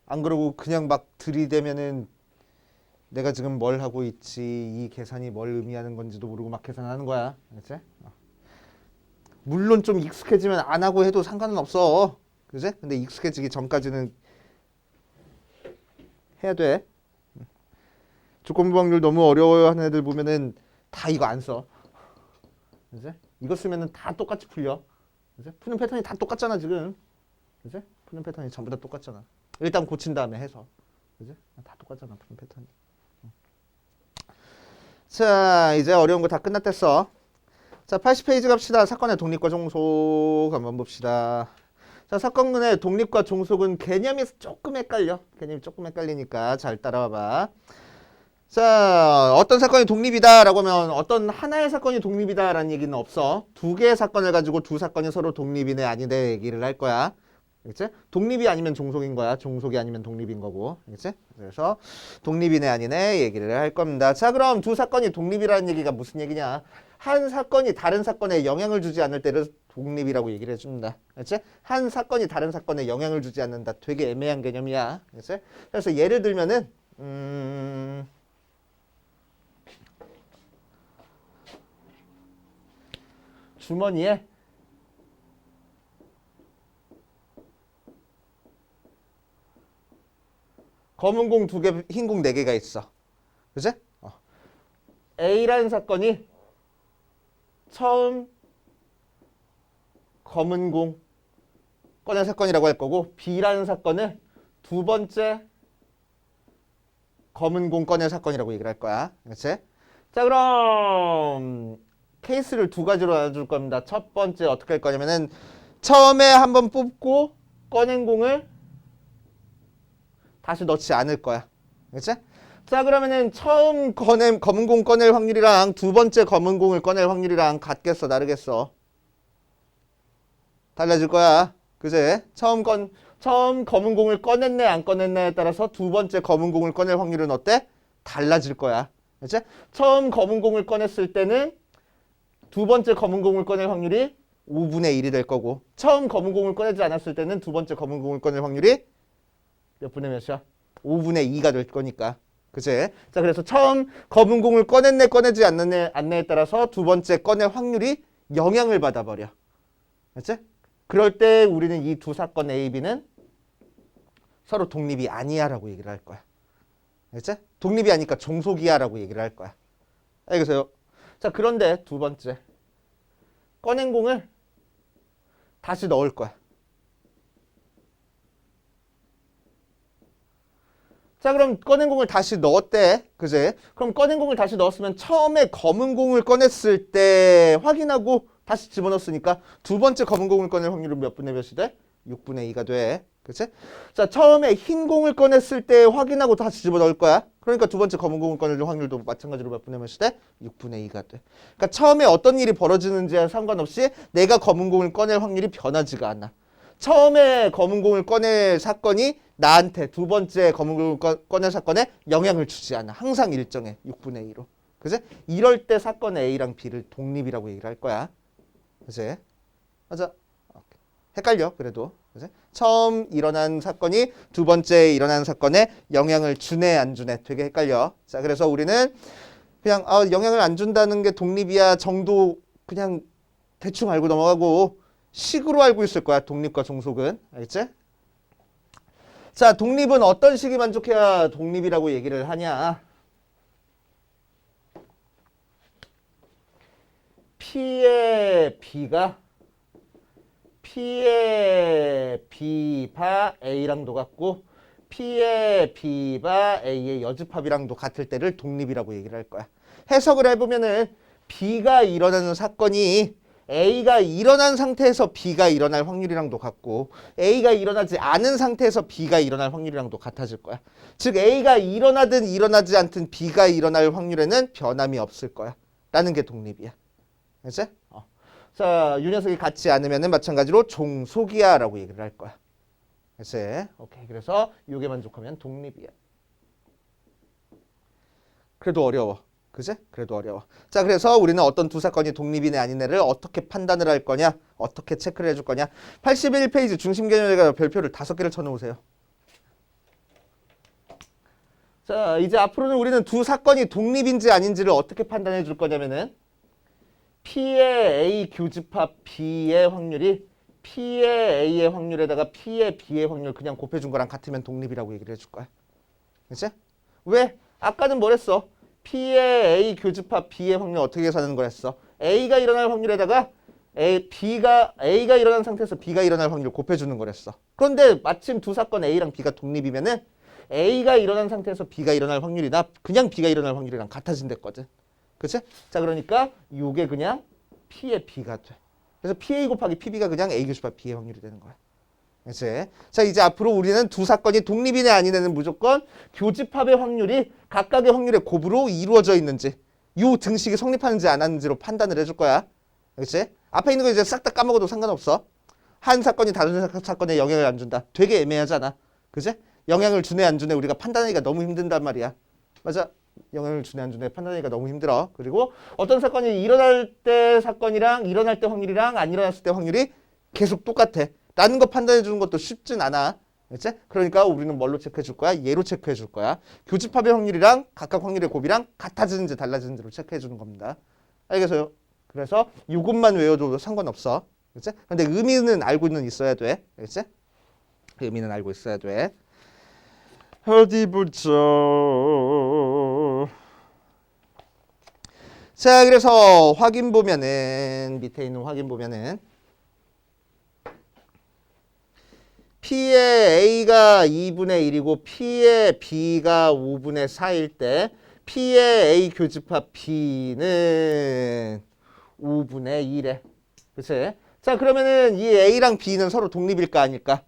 안 그러고 그냥 막 들이대면은 내가 지금 뭘 하고 있지, 이 계산이 뭘 의미하는 건지도 모르고 막 계산하는 거야. 알겠지? 물론 좀 익숙해지면 안 하고 해도 상관은 없어. 그지? 근데 익숙해지기 전까지는 해야 돼. 조건부 확률 너무 어려워하는 애들 보면은 다 이거 안 써. 그지? 이거 쓰면은 다 똑같이 풀려. 그지? 푸는 패턴이 다 똑같잖아 지금. 그지? 푸는 패턴이 전부 다 똑같잖아. 일단 고친 다음에 해서. 그지? 다 똑같잖아 푸는 패턴이. 자, 이제 어려운 거 다 끝났댔어. 자, 80페이지 갑시다. 사건의 독립과 종속 한번 봅시다. 자, 사건의 독립과 종속은 개념이 조금 헷갈려. 개념이 조금 헷갈리니까 잘 따라와봐. 자, 어떤 사건이 독립이다라고 하면 어떤 하나의 사건이 독립이다라는 얘기는 없어. 두 개의 사건을 가지고 두 사건이 서로 독립이네 아니네 얘기를 할 거야. 알겠지? 독립이 아니면 종속인 거야. 종속이 아니면 독립인 거고. 알겠지? 그래서 독립이네 아니네 얘기를 할 겁니다. 자, 그럼 두 사건이 독립이라는 얘기가 무슨 얘기냐? 한 사건이 다른 사건에 영향을 주지 않을 때를 독립이라고 얘기를 해줍니다. 알겠지? 한 사건이 다른 사건에 영향을 주지 않는다. 되게 애매한 개념이야. 알겠지? 그래서 예를 들면은 주머니에 검은 공 2개, 흰 공 4개가 있어. 그치? A라는 사건이 처음 검은 공 꺼낸 사건이라고 할 거고 B라는 사건은 두 번째 검은 공 꺼낸 사건이라고 얘기를 할 거야. 그치? 자, 그럼 케이스를 두 가지로 나눠줄 겁니다. 첫 번째 어떻게 할 거냐면은 처음에 한번 뽑고 꺼낸 공을 다시 넣지 않을 거야. 그치? 자, 그러면은 처음 검은 공 꺼낼 확률이랑 두 번째 검은 공을 꺼낼 확률이랑 같겠어, 다르겠어? 달라질 거야. 그치? 처음 검은 공을 꺼냈네, 안 꺼냈네에 따라서 두 번째 검은 공을 꺼낼 확률은 어때? 달라질 거야. 그치? 처음 검은 공을 꺼냈을 때는 두 번째 검은 공을 꺼낼 확률이 5분의 1이 될 거고 처음 검은 공을 꺼내지 않았을 때는 두 번째 검은 공을 꺼낼 확률이 몇 분의 몇이야? 5분의 2가 될 거니까. 그치? 자, 그래서 처음 검은 공을 꺼냈네, 꺼내지 않네에 따라서 두 번째 꺼낼 확률이 영향을 받아버려. 그치? 그럴 때 우리는 이 두 사건 A, B는 서로 독립이 아니야 라고 얘기를 할 거야. 그치? 독립이 아니니까 종속이야 라고 얘기를 할 거야. 알겠어요? 자, 그런데 두 번째 꺼낸 공을 다시 넣을 거야. 자, 그럼 꺼낸 공을 다시 넣었대. 그지? 그럼 꺼낸 공을 다시 넣었으면 처음에 검은 공을 꺼냈을 때 확인하고 다시 집어넣었으니까 두 번째 검은 공을 꺼낼 확률은 몇 분의 몇이 돼? 6분의 2가 돼. 그치? 자, 처음에 흰 공을 꺼냈을 때 확인하고 다시 집어넣을 거야. 그러니까 두 번째 검은 공을 꺼낼 확률도 마찬가지로 몇 분의 몇이 돼? 6분의 2가 돼. 그러니까 처음에 어떤 일이 벌어지는지와 상관없이 내가 검은 공을 꺼낼 확률이 변하지가 않아. 처음에 검은 공을 꺼낼 사건이 나한테 두 번째 검은 공을 꺼낼 사건에 영향을 주지 않아. 항상 일정해. 6분의 2로. 그치? 이럴 때 사건 A랑 B를 독립이라고 얘기를 할 거야. 그치? 맞아. 헷갈려. 그래도. 그치? 처음 일어난 사건이 두 번째 일어난 사건에 영향을 주네 안 주네 되게 헷갈려. 자, 그래서 우리는 그냥 영향을 안 준다는 게 독립이야 정도 그냥 대충 알고 넘어가고 식으로 알고 있을 거야. 독립과 종속은. 알겠지? 자, 독립은 어떤 식이 만족해야 독립이라고 얘기를 하냐. P의 B바 A랑도 같고 P의 B바 A의 여집합이랑도 같을 때를 독립이라고 얘기를 할 거야. 해석을 해보면은 B가 일어나는 사건이 A가 일어난 상태에서 B가 일어날 확률이랑도 같고 A가 일어나지 않은 상태에서 B가 일어날 확률이랑도 같아질 거야. 즉 A가 일어나든 일어나지 않든 B가 일어날 확률에는 변함이 없을 거야. 라는 게 독립이야. 알지? 자, 이 녀석이 같지 않으면은 마찬가지로 종속이야 라고 얘기를 할 거야. 알지? 오케이. 그래서 이게 만족하면 독립이야. 그래도 어려워. 그지? 그래도 어려워. 자, 그래서 우리는 어떤 두 사건이 독립이네 아니네를 어떻게 판단을 할 거냐? 어떻게 체크를 해줄 거냐? 81페이지 중심 개념에다가 별표를 5개를 쳐놓으세요. 자, 이제 앞으로는 우리는 두 사건이 독립인지 아닌지를 어떻게 판단해 줄 거냐면은 P의 A 교집합 B의 확률이 P의 A의 확률에다가 P의 B의 확률 그냥 곱해준 거랑 같으면 독립이라고 얘기를 해줄 거야. 그치? 왜? 아까는 뭐랬어? P의 A 교집합 B의 확률 어떻게 계산하는 거랬어? A가 일어날 확률에다가 A가 일어난 상태에서 B가 일어날 확률 곱해주는 거랬어. 그런데 마침 두 사건 A랑 B가 독립이면은 A가 일어난 상태에서 B가 일어날 확률이나 그냥 B가 일어날 확률이랑 같아진댔거든. 그치? 자, 그러니까 요게 그냥 P의 B가 돼. 그래서 PA 곱하기 PB가 그냥 A 교집합 B의 확률이 되는 거야. 그치? 자, 이제 앞으로 우리는 두 사건이 독립이네 아니네는 무조건 교집합의 확률이 각각의 확률의 곱으로 이루어져 있는지 요 등식이 성립하는지 안 하는지로 판단을 해줄 거야. 그치? 앞에 있는 거 이제 싹 다 까먹어도 상관없어. 한 사건이 다른 사건에 영향을 안 준다. 되게 애매하잖아. 그치? 영향을 주네 안 주네 우리가 판단하기가 너무 힘든단 말이야. 맞아? 영향을 주네 안 주네 판단하기가 너무 힘들어. 그리고 어떤 사건이 일어날 때 사건이랑 일어날 때 확률이랑 안 일어났을 때 확률이 계속 똑같아. 라는 거 판단해 주는 것도 쉽진 않아. 그치? 그러니까 우리는 뭘로 체크해 줄 거야? 얘로 체크해 줄 거야. 교집합의 확률이랑 각각 확률의 곱이랑 같아지는지 달라지는지로 체크해 주는 겁니다. 알겠어요? 그래서 이것만 외워도 상관없어. 그치? 근데 의미는 알고는 있어야 돼. 그치? 의미는 알고 있어야 돼. 어디 보자. 자, 그래서 확인 보면은 밑에 있는 확인 보면은 P의 A가 2분의 1이고 P의 B가 5분의 4일 때 P의 A 교집합 B는 5분의 1에. 그치? 자, 그러면은 이 A랑 B는 서로 독립일까 아닐까?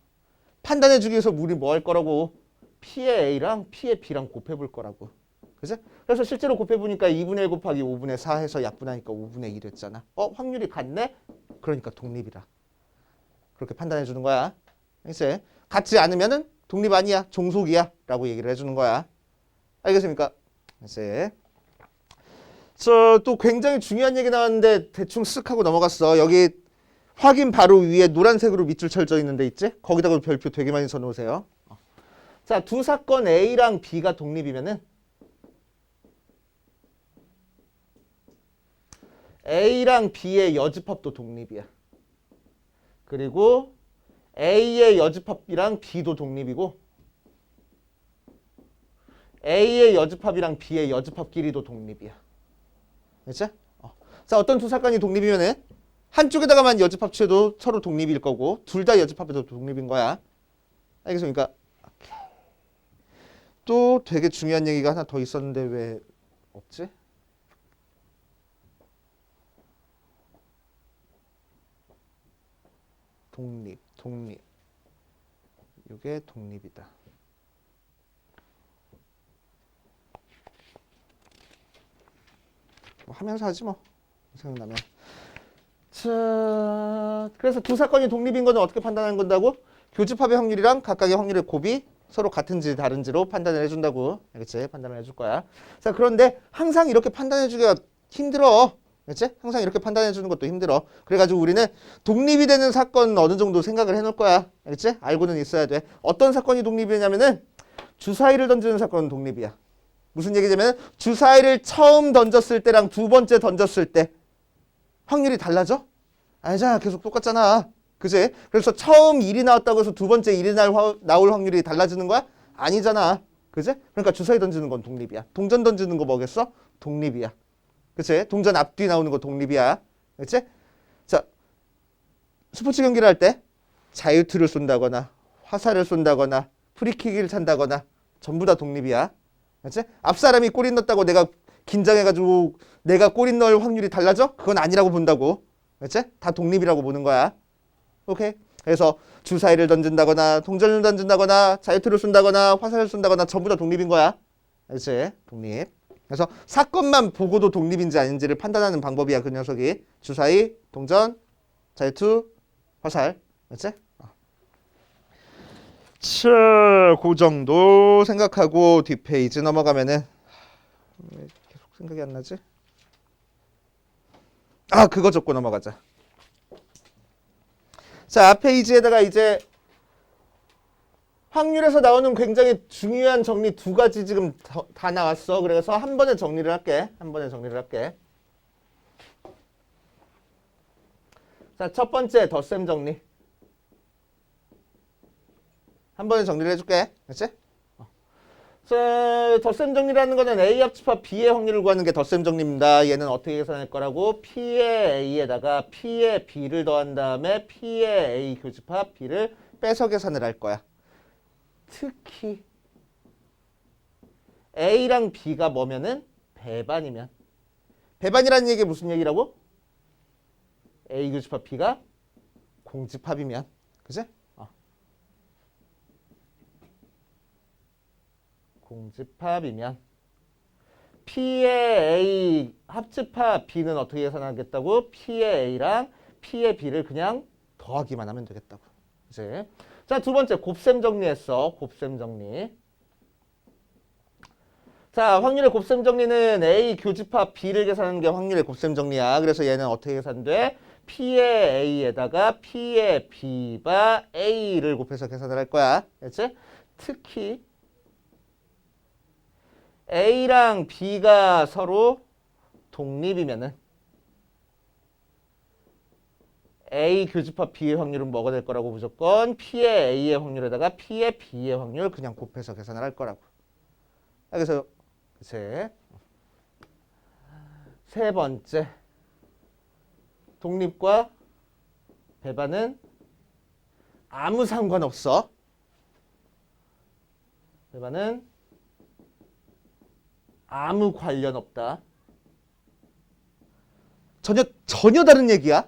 판단해 주기 위해서 우리 뭐 할 거라고? P의 A랑 P의 B랑 곱해볼 거라고. 그치? 그래서 실제로 곱해보니까 2분의 1 곱하기 5분의 4 해서 약분하니까 5분의 1 했잖아. 확률이 같네? 그러니까 독립이라. 그렇게 판단해 주는 거야. 알겠어요? 같지 않으면은 독립 아니야. 종속이야. 라고 얘기를 해주는 거야. 알겠습니까? 알겠어요? 자, 또 굉장히 중요한 얘기 나왔는데 대충 쓱 하고 넘어갔어. 여기 확인 바로 위에 노란색으로 밑줄 쳐져 있는 데 있지? 거기다가 별표 되게 많이 써놓으세요. 자, 두 사건 A랑 B가 독립이면은 A랑 B의 여집합도 독립이야. 그리고 A의 여집합이랑 B도 독립이고 A의 여집합이랑 B의 여집합끼리도 독립이야. 그치? 자, 어떤 두 사건이 독립이면은 한쪽에다가만 여집합 취해도 서로 독립일 거고 둘 다 여집합해도 독립인 거야. 알겠습니까? 또 되게 중요한 얘기가 하나 더 있었는데 왜 없지? 독립. 이게 독립이다. 뭐 하면서 하지 뭐. 생각나면. 자, 그래서 두 사건이 독립인 거는 어떻게 판단하는 건다고? 교집합의 확률이랑 각각의 확률의 곱이 서로 같은지 다른지로 판단을 해준다고. 알겠지? 판단을 해줄 거야. 자, 그런데 항상 이렇게 판단해주기가 힘들어. 알겠지? 항상 이렇게 판단해주는 것도 힘들어. 그래가지고 우리는 독립이 되는 사건 어느 정도 생각을 해놓을 거야. 알겠지? 알고는 있어야 돼. 어떤 사건이 독립이냐면은 주사위를 던지는 사건은 독립이야. 무슨 얘기냐면 주사위를 처음 던졌을 때랑 두 번째 던졌을 때 확률이 달라져? 아니잖아. 계속 똑같잖아. 그지? 그래서 처음 1이 나왔다고 해서 두 번째 1이 나올 확률이 달라지는 거야? 아니잖아. 그지? 그러니까 주사위 던지는 건 독립이야. 동전 던지는 거 뭐겠어? 독립이야. 그치? 동전 앞뒤 나오는 거 독립이야. 그치? 자, 스포츠 경기를 할 때 자유투를 쏜다거나 화살을 쏜다거나 프리킥을 찬다거나 전부 다 독립이야. 그치? 앞 사람이 골이 넣었다고 내가 긴장해가지고 내가 골이 넣을 확률이 달라져? 그건 아니라고 본다고. 그치? 다 독립이라고 보는 거야. 오케이? 그래서 주사위를 던진다거나 동전을 던진다거나 자유투를 쏜다거나 화살을 쏜다거나 전부 다 독립인 거야. 그치? 독립. 그래서 사건만 보고도 독립인지 아닌지를 판단하는 방법이야. 그 녀석이. 주사위, 동전, 자유투, 화살. 그치? 자, 그 정도 생각하고 뒷페이지 넘어가면은 왜 계속 생각이 안 나지? 아, 그거 적고 넘어가자. 자, 앞 페이지에다가 이제 확률에서 나오는 굉장히 중요한 정리 두 가지 지금 다 나왔어. 그래서 한 번에 정리를 할게. 자, 첫 번째 덧셈 정리. 한 번에 정리를 해줄게. 그렇지? 자, 덧셈 정리라는 거는 A 합집합 B의 확률을 구하는 게 덧셈 정리입니다. 얘는 어떻게 계산할 거라고? P의 A에다가 P의 B를 더한 다음에 P의 A 교집합 B를 빼서 계산을 할 거야. 특히 A랑 B가 뭐면은 배반이면. 배반이라는 얘기가 무슨 얘기라고? A 교집합 B가 공집합이면. 그치? 공집합이면 P의 A 합집합 B는 어떻게 계산하겠다고? P의 A랑 P의 B를 그냥 더하기만 하면 되겠다고. 그치? 자, 두 번째 곱셈 정리했어. 곱셈 정리. 자, 확률의 곱셈 정리는 A 교집합 B를 계산하는 게 확률의 곱셈 정리야. 그래서 얘는 어떻게 계산돼? P의 A에다가 P의 B가 A를 곱해서 계산을 할 거야. 그치? 특히 A랑 B가 서로 독립이면은 A 교집합 B의 확률은 뭐가 될 거라고? 무조건 P의 A의 확률에다가 P의 B의 확률 그냥 곱해서 계산을 할 거라고. 그래서 세 번째 독립과 배반은 아무 상관없어. 배반은 아무 관련 없다. 전혀 다른 얘기야.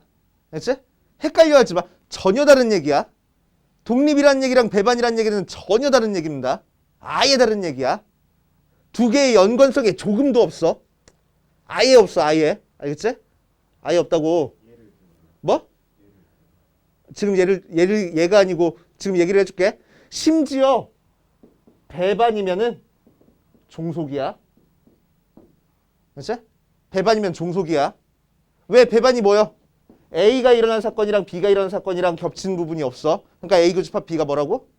알지? 헷갈려 하지 마. 전혀 다른 얘기야. 독립이란 얘기랑 배반이란 얘기는 전혀 다른 얘기입니다. 아예 다른 얘기야. 두 개의 연관성에 조금도 없어. 아예 없어. 아예. 알겠지? 아예 없다고. 뭐? 지금 얘가 아니고 지금 얘기를 해줄게. 심지어 배반이면은 종속이야. 그렇지? 배반이면 종속이야. 왜 배반이 뭐야? A가 일어난 사건이랑 B가 일어난 사건이랑 겹치는 부분이 없어. 그러니까 A 교집합 B가 뭐라고?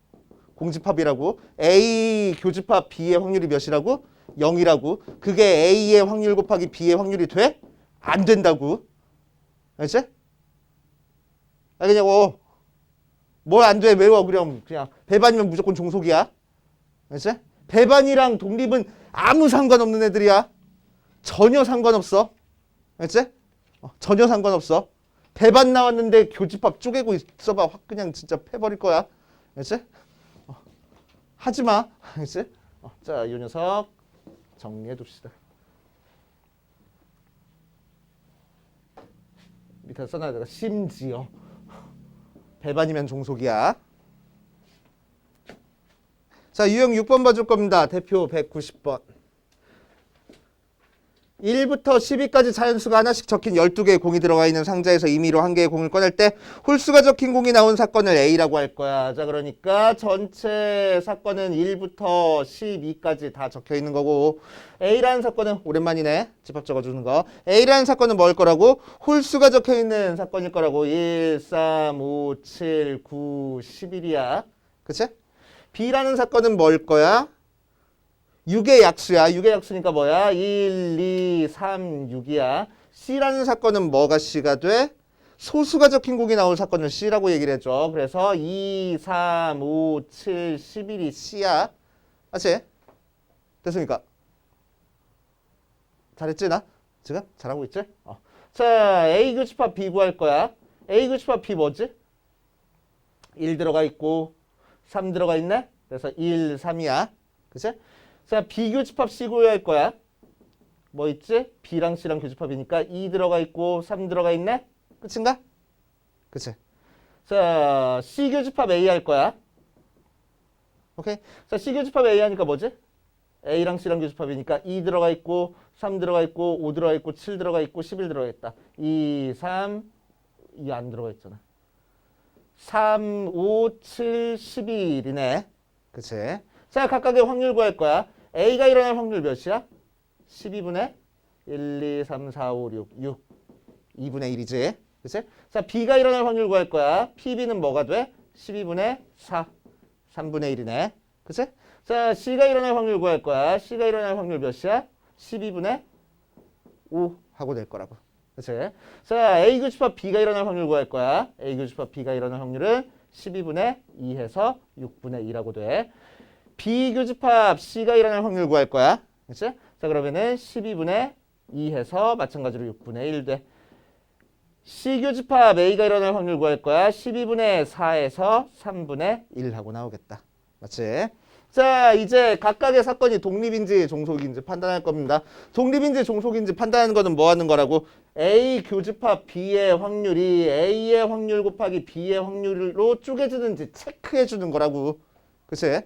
공집합이라고. A 교집합 B의 확률이 몇이라고? 0이라고. 그게 A의 확률 곱하기 B의 확률이 돼? 안 된다고. 알지? 알겠냐고. 뭘 안 돼? 외워 그럼. 그냥 배반이면 무조건 종속이야. 알지? 배반이랑 독립은 아무 상관없는 애들이야. 전혀 상관없어. 알지? 전혀 상관없어. 배반 나왔는데 교집합 쪼개고 있어봐. 확 그냥 진짜 패버릴 거야. 알지? 하지 마. 알지? 자, 이 녀석 정리해 둡시다. 밑에 써놔야 돼. 심지어 배반이면 종속이야. 자, 유형 6번 봐줄 겁니다. 대표 190번. 1부터 12까지 자연수가 하나씩 적힌 12개의 공이 들어가 있는 상자에서 임의로 한 개의 공을 꺼낼 때 홀수가 적힌 공이 나온 사건을 A라고 할 거야. 자, 그러니까 전체 사건은 1부터 12까지 다 적혀 있는 거고, A라는 사건은 오랜만이네. 집합 적어주는 거. A라는 사건은 뭘 거라고? 홀수가 적혀 있는 사건일 거라고. 1, 3, 5, 7, 9, 11이야. 그치? B라는 사건은 뭘 거야? 6의 약수야. 6의 약수니까 뭐야? 1, 2, 3, 6이야. C라는 사건은 뭐가 C가 돼? 소수가 적힌 공이 나올 사건을 C라고 얘기를 해줘. 그래서 2, 3, 5, 7, 11이 C야. 맞지? 됐습니까? 잘했지 나? 지금? 잘하고 있지? 자, A 교집합 B 구할 거야. A 교집합 B 뭐지? 1 들어가 있고 3 들어가 있네? 그래서 1, 3이야. 그치? 자, B 교집합 C 구할 거야. 뭐 있지? B랑 C랑 교집합이니까 2 들어가 있고 3 들어가 있네? 끝인가? 그치? 자, C 교집합 A 할 거야. 오케이? 자, C 교집합 A 하니까 뭐지? A랑 C랑 교집합이니까 2 들어가 있고 3 들어가 있고 5 들어가 있고 7 들어가 있고 11 들어가 있다. 2, 3, 2 안 들어가 있잖아. 3, 5, 7, 11이네. 그치? 자, 각각의 확률 구할 거야. A가 일어날 확률 몇이야? 12분의 1, 2, 3, 4, 5, 6, 6. 2분의 1이지. 그치? 자, B가 일어날 확률 구할 거야. PB는 뭐가 돼? 12분의 4. 3분의 1이네. 그치? 자, C가 일어날 확률 구할 거야. C가 일어날 확률 몇이야? 12분의 5 하고 될 거라고. 그치? 자, A 교집합 B가 일어날 확률 구할 거야. A 교집합 B가 일어날 확률은 12분의 2 해서 6분의 2라고 돼. B 교집합 C가 일어날 확률 구할 거야. 그치? 자, 그러면은 12분의 2 해서 마찬가지로 6분의 1 돼. C 교집합 A가 일어날 확률 구할 거야. 12분의 4에서 3분의 1 하고 나오겠다. 맞지? 자, 이제 각각의 사건이 독립인지 종속인지 판단할 겁니다. 독립인지 종속인지 판단하는 거는 뭐 하는 거라고? A 교집합 B의 확률이 A의 확률 곱하기 B의 확률로 쪼개지는지 체크해 주는 거라고. 그치?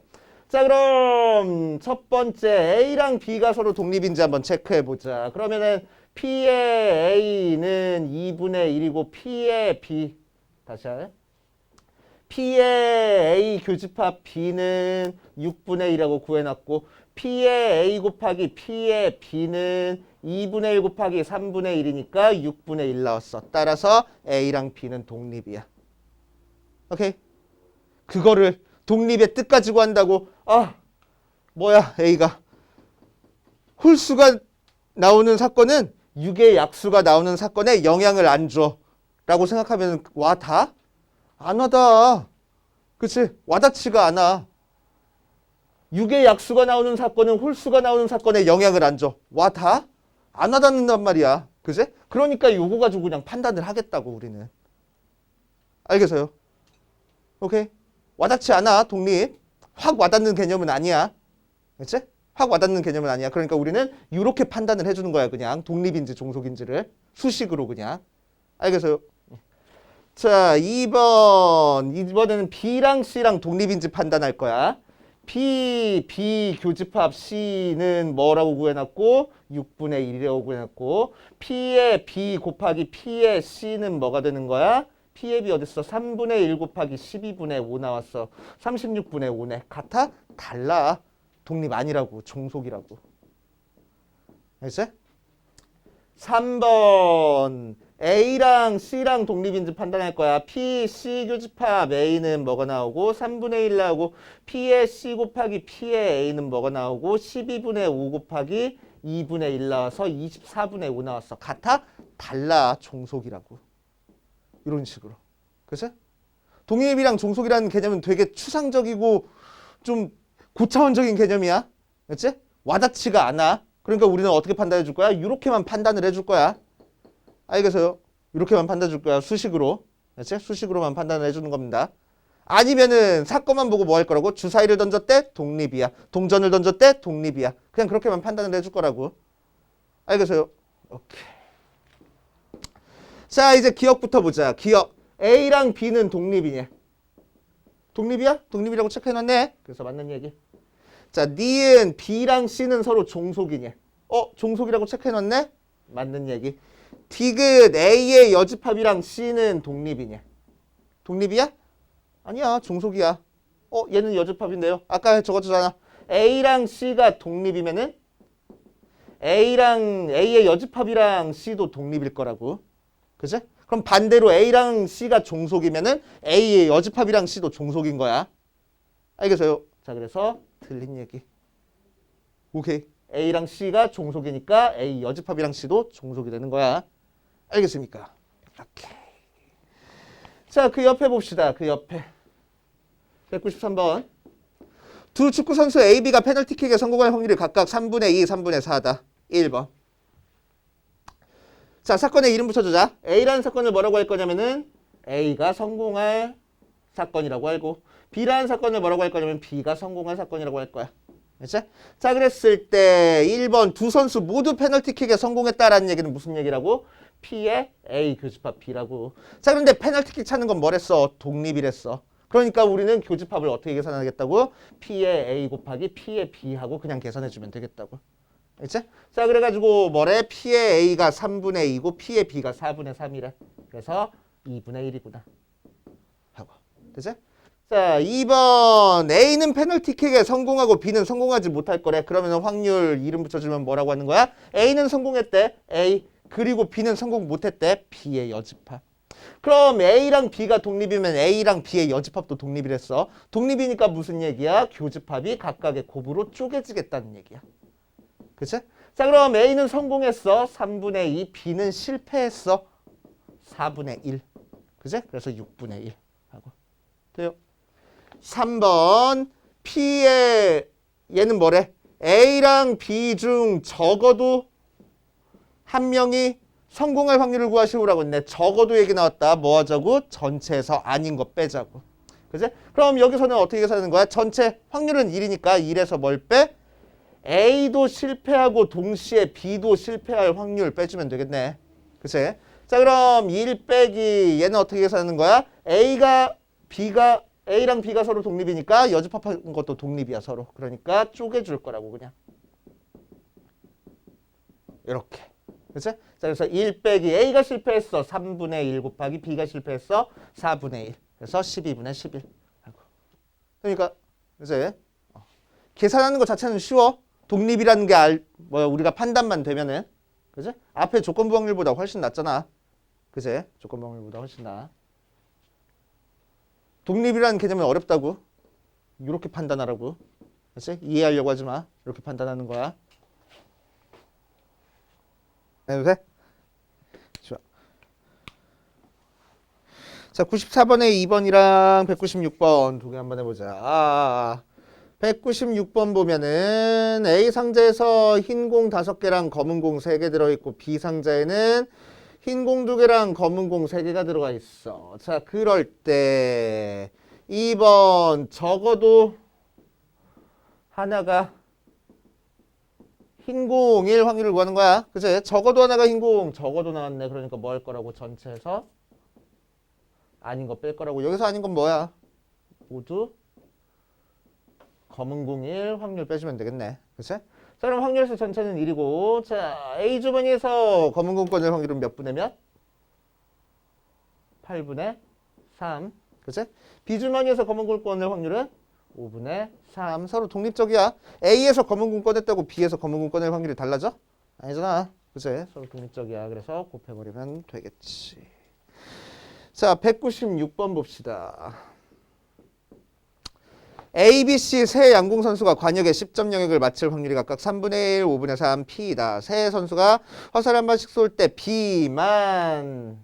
자, 그럼 첫 번째 A랑 B가 서로 독립인지 한번 체크해 보자. 그러면은 P의 A는 2분의 1이고 P의 B 다시 할래? P의 A 교집합 B는 6분의 1이라고 구해놨고 P의 A 곱하기 P의 B는 2분의 1 곱하기 3분의 1이니까 6분의 1 나왔어. 따라서 A랑 B는 독립이야. 오케이? 그거를 독립의 뜻 가지고 한다고 뭐야 A가 홀수가 나오는 사건은 6의 약수가 나오는 사건에 영향을 안 줘 라고 생각하면 다? 안 와다. 그치? 와닿지가 않아. 6의 약수가 나오는 사건은 홀수가 나오는 사건에 영향을 안 줘. 다? 안 와닿는단 말이야. 그치? 그러니까 요거 가지고 그냥 판단을 하겠다고 우리는. 알겠어요? 오케이? 와닿지 않아. 독립. 확 와닿는 개념은 아니야. 그치? 확 와닿는 개념은 아니야. 그러니까 우리는 이렇게 판단을 해주는 거야. 그냥 독립인지 종속인지를 수식으로 그냥. 알겠어요? 자, 2번. 이번에는 B랑 C랑 독립인지 판단할 거야. B 교집합 C는 뭐라고 구해놨고 6분의 1이라고 구해놨고 P의 B 곱하기 P의 C는 뭐가 되는 거야? P의 B 어딨어? 3분의 1 곱하기 12분의 5 나왔어. 36분의 5네. 같아? 달라. 독립 아니라고. 종속이라고. 알겠지? 3번. A랑 C랑 독립인지 판단할 거야. P, C 교집합 A는 뭐가 나오고 3분의 1 나오고 P의 C 곱하기 P의 A는 뭐가 나오고 12분의 5 곱하기 2분의 1 나와서 24분의 5 나왔어. 같아? 달라. 종속이라고. 이런 식으로. 그치? 독립이랑 종속이라는 개념은 되게 추상적이고 좀 고차원적인 개념이야. 그치? 와닿지가 않아. 그러니까 우리는 어떻게 판단해 줄 거야? 이렇게만 판단을 해줄 거야. 알겠어요? 이렇게만 판단해 줄 거야. 수식으로. 그치? 수식으로만 판단을 해주는 겁니다. 아니면은 사건만 보고 뭐 할 거라고? 주사위를 던졌대? 독립이야. 동전을 던졌대? 독립이야. 그냥 그렇게만 판단을 해줄 거라고. 알겠어요? 오케이. 자, 이제 기억부터 보자. 기억. A랑 B는 독립이냐? 독립이야? 독립이라고 체크해놨네. 그래서 맞는 얘기. 자, 니은 B랑 C는 서로 종속이냐? 종속이라고 체크해놨네? 맞는 얘기. 디귿 A의 여집합이랑 C는 독립이냐? 독립이야? 아니야, 종속이야. 얘는 여집합인데요. 아까 적었잖아. A랑 C가 독립이면은 A의 여집합이랑 C도 독립일 거라고. 그치? 그럼 반대로 A랑 C가 종속이면은 A의 여집합이랑 C도 종속인 거야. 알겠어요? 자, 그래서 틀린 얘기. 오케이. A랑 C가 종속이니까 A 여집합이랑 C도 종속이 되는 거야. 알겠습니까? 이렇게. 자, 그 옆에 봅시다. 그 옆에. 193번. 두 축구 선수 A, B가 페널티킥에 성공할 확률이 각각 3분의 2, 3분의 4다. 1번. 자, 사건의 이름 붙여주자. A라는 사건을 뭐라고 할 거냐면은 A가 성공할 사건이라고 알고, B라는 사건을 뭐라고 할 거냐면 B가 성공할 사건이라고 할 거야. 그치? 자, 그랬을 때 1번 두 선수 모두 페널티킥에 성공했다라는 얘기는 무슨 얘기라고? P의 A 교집합 B라고. 자, 그런데 페널티킥 찾는 건 뭐랬어? 독립이랬어. 그러니까 우리는 교집합을 어떻게 계산하겠다고? P의 A 곱하기 P의 B하고 그냥 계산해주면 되겠다고. 그치? 자, 그래가지고 뭐래? P의 A가 3분의 2고 P의 B가 4분의 3이래. 그래서 2분의 1이구나. 하고. 그치? 자, 2번 A는 페널티킥에 성공하고 B는 성공하지 못할 거래. 그러면 확률 이름 붙여주면 뭐라고 하는 거야? A는 성공했대. A. 그리고 B는 성공 못했대. B의 여집합. 그럼 A랑 B가 독립이면 A랑 B의 여집합도 독립이랬어. 독립이니까 무슨 얘기야? 교집합이 각각의 곱으로 쪼개지겠다는 얘기야. 그치? 자, 그럼 A는 성공했어. 3분의 2. B는 실패했어. 4분의 1. 그치? 그래서 6분의 1 하고. 돼요? 3번 P의 얘는 뭐래? A랑 B 중 적어도 한 명이 성공할 확률을 구하시오라고 했네. 적어도 얘기 나왔다. 뭐 하자고? 전체에서 아닌 거 빼자고. 그치? 그럼 여기서는 어떻게 계산하는 거야? 전체 확률은 1이니까 1에서 뭘 빼? A도 실패하고 동시에 B도 실패할 확률 빼주면 되겠네. 그치? 자, 그럼 1 빼기 얘는 어떻게 계산하는 거야? A랑 B가 서로 독립이니까 여집합한 것도 독립이야 서로. 그러니까 쪼개줄 거라고 그냥. 이렇게. 그치? 자, 그래서 1 빼기 A가 실패했어. 3분의 1 곱하기 B가 실패했어. 4분의 1. 그래서 12분의 11 하고. 그러니까 이제 계산하는 것 자체는 쉬워. 독립이라는 게 우리가 판단만 되면은. 그치? 앞에 조건부 확률보다 훨씬 낫잖아. 그치? 조건부 확률보다 훨씬 나아. 독립이라는 개념은 어렵다고. 이렇게 판단하라고. 그치? 이해하려고 하지 마. 이렇게 판단하는 거야. 해도 돼? 좋아. 자, 94번에 2번이랑 196번 두 개 한번 해보자. 196번 보면은 A 상자에서 흰 공 5개랑 검은 공 3개 들어있고 B 상자에는 흰 공 2개랑 검은 공 3개가 들어가 있어. 자, 그럴 때 2번 적어도 하나가 흰 공일 확률을 구하는 거야. 그치? 적어도 하나가 흰 공, 적어도 나왔네. 그러니까 뭐 할 거라고? 전체에서 아닌 거 뺄 거라고. 여기서 아닌 건 뭐야? 모두 검은 공일 확률 빼주면 되겠네. 그치? 자, 그럼 확률에서 전체는 1이고, 자, A 주머니에서 검은 공권일 확률은 몇 분의 몇? 8분의 3. 그치? B 주머니에서 검은 공권일 확률은 5분의 3. 서로 독립적이야. A에서 검은 공 꺼냈다고 B에서 검은 공 꺼낼 확률이 달라져? 아니잖아. 그치? 서로 독립적이야. 그래서 곱해버리면 되겠지. 자, 196번 봅시다. A, B, C 세 양궁 선수가 관역의 10점 영역을 맞출 확률이 각각 3분의 1, 5분의 3, P이다. 세 선수가 화살 한 번씩 쏠 때 B만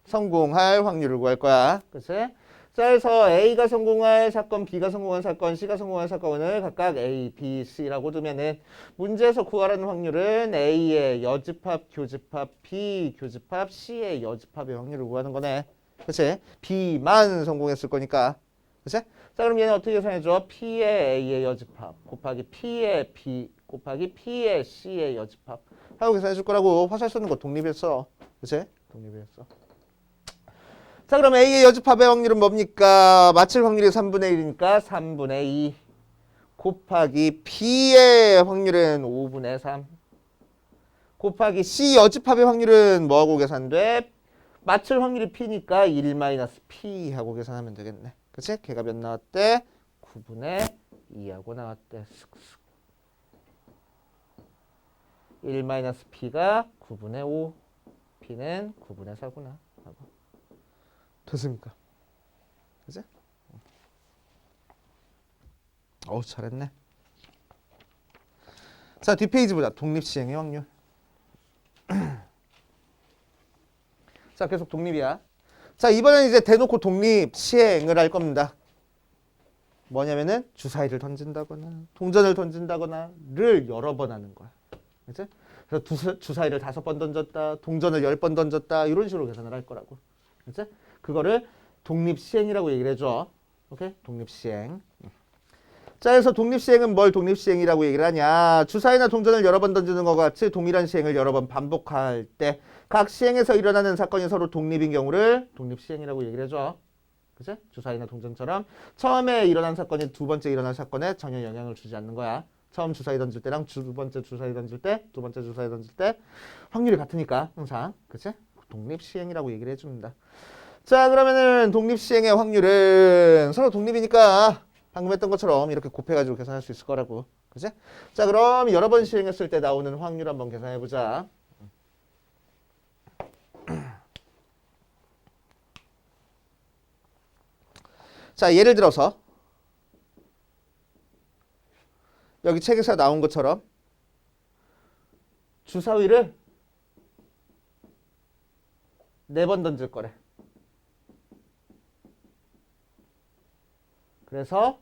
성공할 확률을 구할 거야. 그치? 자, 그래서 A가 성공할 사건, B가 성공할 사건, C가 성공할 사건을 각각 A, B, C라고 두면은 문제에서 구하라는 확률은 A의 여집합, 교집합, B 교집합, C의 여집합의 확률을 구하는 거네. 그치? B만 성공했을 거니까. 그치? 자, 그럼 얘는 어떻게 계산해줘? P의 A의 여집합 곱하기 P의 B 곱하기 P의 C의 여집합 하고 계산해줄 거라고. 화살 쏘는 거 독립했어. 그치? 독립했어. 자, 그럼 A의 여집합의 확률은 뭡니까? 맞출 확률이 3분의 1이니까 3분의 2 곱하기 B의 확률은 5분의 3 곱하기 C 여집합의 확률은 뭐하고 계산돼? 맞출 확률이 P니까 1-P 하고 계산하면 되겠네. 그치? 걔가 몇 나왔대? 9분의 2하고 나왔대. 슥슥. 1-P가 9분의 5 P는 9분의 4구나 하고. 됐습니까? 그치? 어우 잘했네. 자 뒷페이지 보자. 독립시행의 확률. 자 계속 독립이야. 자 이번엔 이제 대놓고 독립시행을 할 겁니다. 뭐냐면은 주사위를 던진다거나 동전을 던진다거나를 여러 번 하는 거야. 그치? 그래서 주사위를 5번 던졌다, 동전을 10번 던졌다 이런 식으로 계산을 할 거라고. 그치? 그거를 독립시행이라고 얘기를 해줘. 오케이? 독립시행. 자, 그래서 독립시행은 뭘 독립시행이라고 얘기를 하냐. 주사위나 동전을 여러 번 던지는 것과 같이 동일한 시행을 여러 번 반복할 때 각 시행에서 일어나는 사건이 서로 독립인 경우를 독립시행이라고 얘기를 해줘. 그치? 주사위나 동전처럼 처음에 일어난 사건이 두 번째 일어날 사건에 전혀 영향을 주지 않는 거야. 처음 주사위 던질 때랑 두 번째 주사위 던질 때, 두 번째 주사위 던질 때 확률이 같으니까 항상. 그치? 독립시행이라고 얘기를 해줍니다. 자, 그러면은 독립시행의 확률은 서로 독립이니까 방금 했던 것처럼 이렇게 곱해가지고 계산할 수 있을 거라고. 그치? 자, 그럼 여러 번 시행했을 때 나오는 확률 한번 계산해보자. 자, 예를 들어서 여기 책에서 나온 것처럼 주사위를 4번 던질 거래. 그래서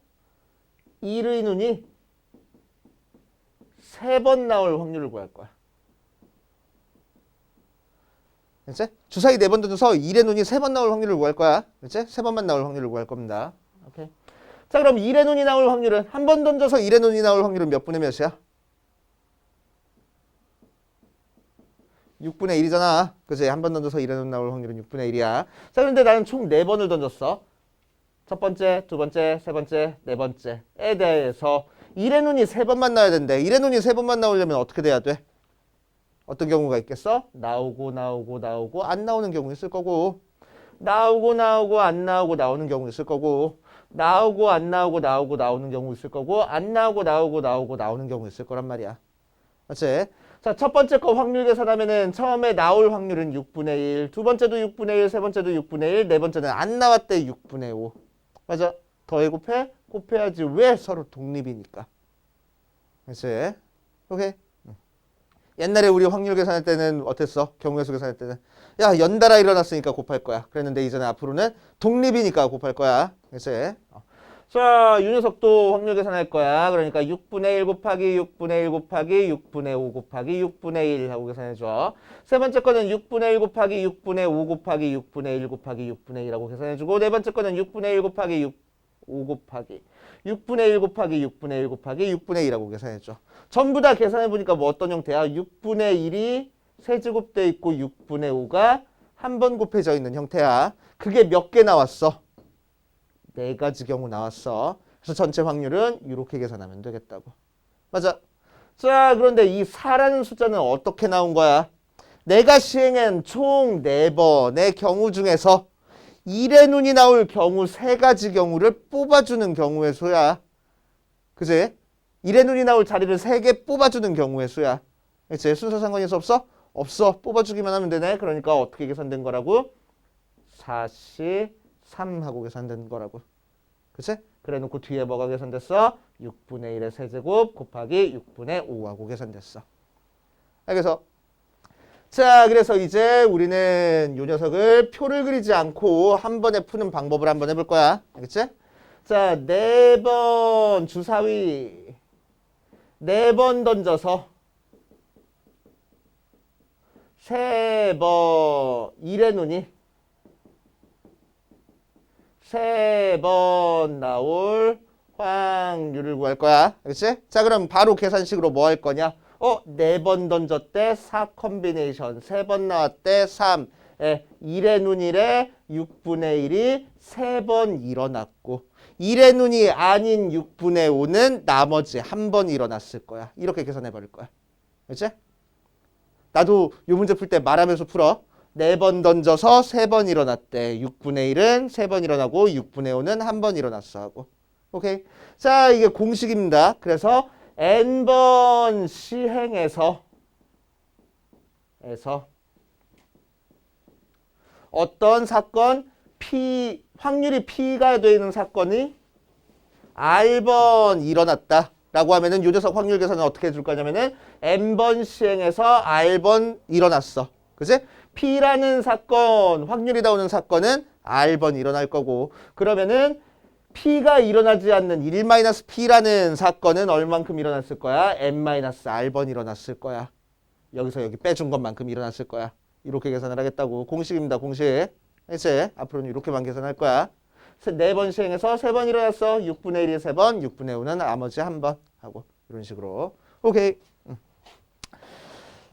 1의 눈이 3번 나올 확률을 구할 거야. 그치? 주사위 4번 던져서 1의 눈이 3번 나올 확률을 구할 거야. 그치? 3번만 나올 확률을 구할 겁니다. 오케이. 자, 그럼 1의 눈이 나올 확률은 한 번 던져서 1의 눈이 나올 확률은 몇 분의 몇이야? 6분의 1이잖아. 그치? 한 번 던져서 1의 눈 나올 확률은 6분의 1이야. 자, 그런데 나는 총 4번을 던졌어. 첫 번째, 두 번째, 세 번째, 네 번째에 대해서 1의 눈이 3번만 나와야 되는데 1의 눈이 3번만 나오려면 어떻게 돼야 돼? 어떤 경우가 있겠어? 나오고 안 나오는 경우 있을 거고 나오고 안 나오고 나오는 경우 있을 거고 나오고 안 나오고 나오는 경우 있을 거고 안 나오고 나오는 경우 있을 거란 말이야. 맞지? 자, 첫 번째 거 확률 계산하면은 처음에 나올 확률은 6분의 1, 두 번째도 6분의 1, 세 번째도 6분의 1, 네 번째는 안 나왔대 6분의 5. 맞아? 더해 곱해? 곱해야지. 왜? 서로 독립이니까. 그치? 오케이? 옛날에 우리 확률 계산할 때는 어땠어? 경우의 수 계산할 때는 야 연달아 일어났으니까 곱할 거야. 그랬는데 이제는 앞으로는 독립이니까 곱할 거야. 그치? 자, 윤효석도 확률 계산할 거야. 그러니까 6분의 1 곱하기 6분의 1 곱하기 6분의 5 곱하기 6분의 1 하고 계산해줘. 세 번째 거는 6분의 1 곱하기 6분의 5 곱하기 6분의 1 곱하기 6분의 1하고 계산해주고 네 번째 거는 6분의 1 곱하기 5 곱하기 6분의 1 곱하기 6분의 1 곱하기 6분의 1하고 계산해줘. 전부 다 계산해보니까 뭐 어떤 형태야? 6분의 1이 세제곱돼 있고 6분의 5가 한 번 곱해져 있는 형태야. 그게 몇 개 나왔어? 4가지 경우 나왔어. 그래서 전체 확률은 이렇게 계산하면 되겠다고. 맞아. 자, 그런데 이 4라는 숫자는 어떻게 나온 거야? 내가 시행한 총 4번의 경우 중에서 1의 눈이 나올 경우 3가지 경우를 뽑아주는 경우의 수야. 그치? 1의 눈이 나올 자리를 3개 뽑아주는 경우의 수야. 그치? 순서 상관이 없어? 없어. 뽑아주기만 하면 되네. 그러니까 어떻게 계산된 거라고? 43 하고 계산된 거라고. 그치? 그래 놓고 뒤에 뭐가 계산됐어? 6분의 1의 세제곱 곱하기 6분의 5하고 계산됐어. 알겠어? 자, 그래서 이제 우리는 이 녀석을 표를 그리지 않고 한 번에 푸는 방법을 한번 해볼 거야. 알겠지? 자, 4번 주사위 4번 던져서 3번 1의 눈이 3번 나올 확률을 구할 거야. 알겠지? 자, 그럼 바로 계산식으로 뭐 할 거냐? 4번 던졌대 4 컴비네이션 3번 나왔대 3 1의 눈이래 6분의 1이 3번 일어났고 1의 눈이 아닌 6분의 5는 나머지 한 번 일어났을 거야. 이렇게 계산해 버릴 거야. 그렇지? 나도 이 문제 풀 때 말하면서 풀어. 4번 던져서 3번 일어났대. 6분의 1은 3번 일어나고 6분의 5는 한 번 일어났어 하고. 오케이. 자, 이게 공식입니다. 그래서 n번 시행에서 어떤 사건 P 확률이 P가 되어 있는 사건이 R번 일어났다 라고 하면은 요 녀석 확률 계산은 어떻게 해줄 거냐면은 n번 시행해서 R번 일어났어. 그치? P라는 사건 확률이 나오는 사건은 R번 일어날 거고, 그러면은 P가 일어나지 않는 1-P라는 사건은 얼만큼 일어났을 거야? n-R번 일어났을 거야. 여기서 여기 빼준 것만큼 일어났을 거야. 이렇게 계산을 하겠다고. 공식입니다. 공식. 이제 앞으로는 이렇게만 계산할 거야. 4번 시행해서 3번 일어났어. 6분의 1이 3번, 6분의 5는 나머지 한 번 하고 이런 식으로. 오케이.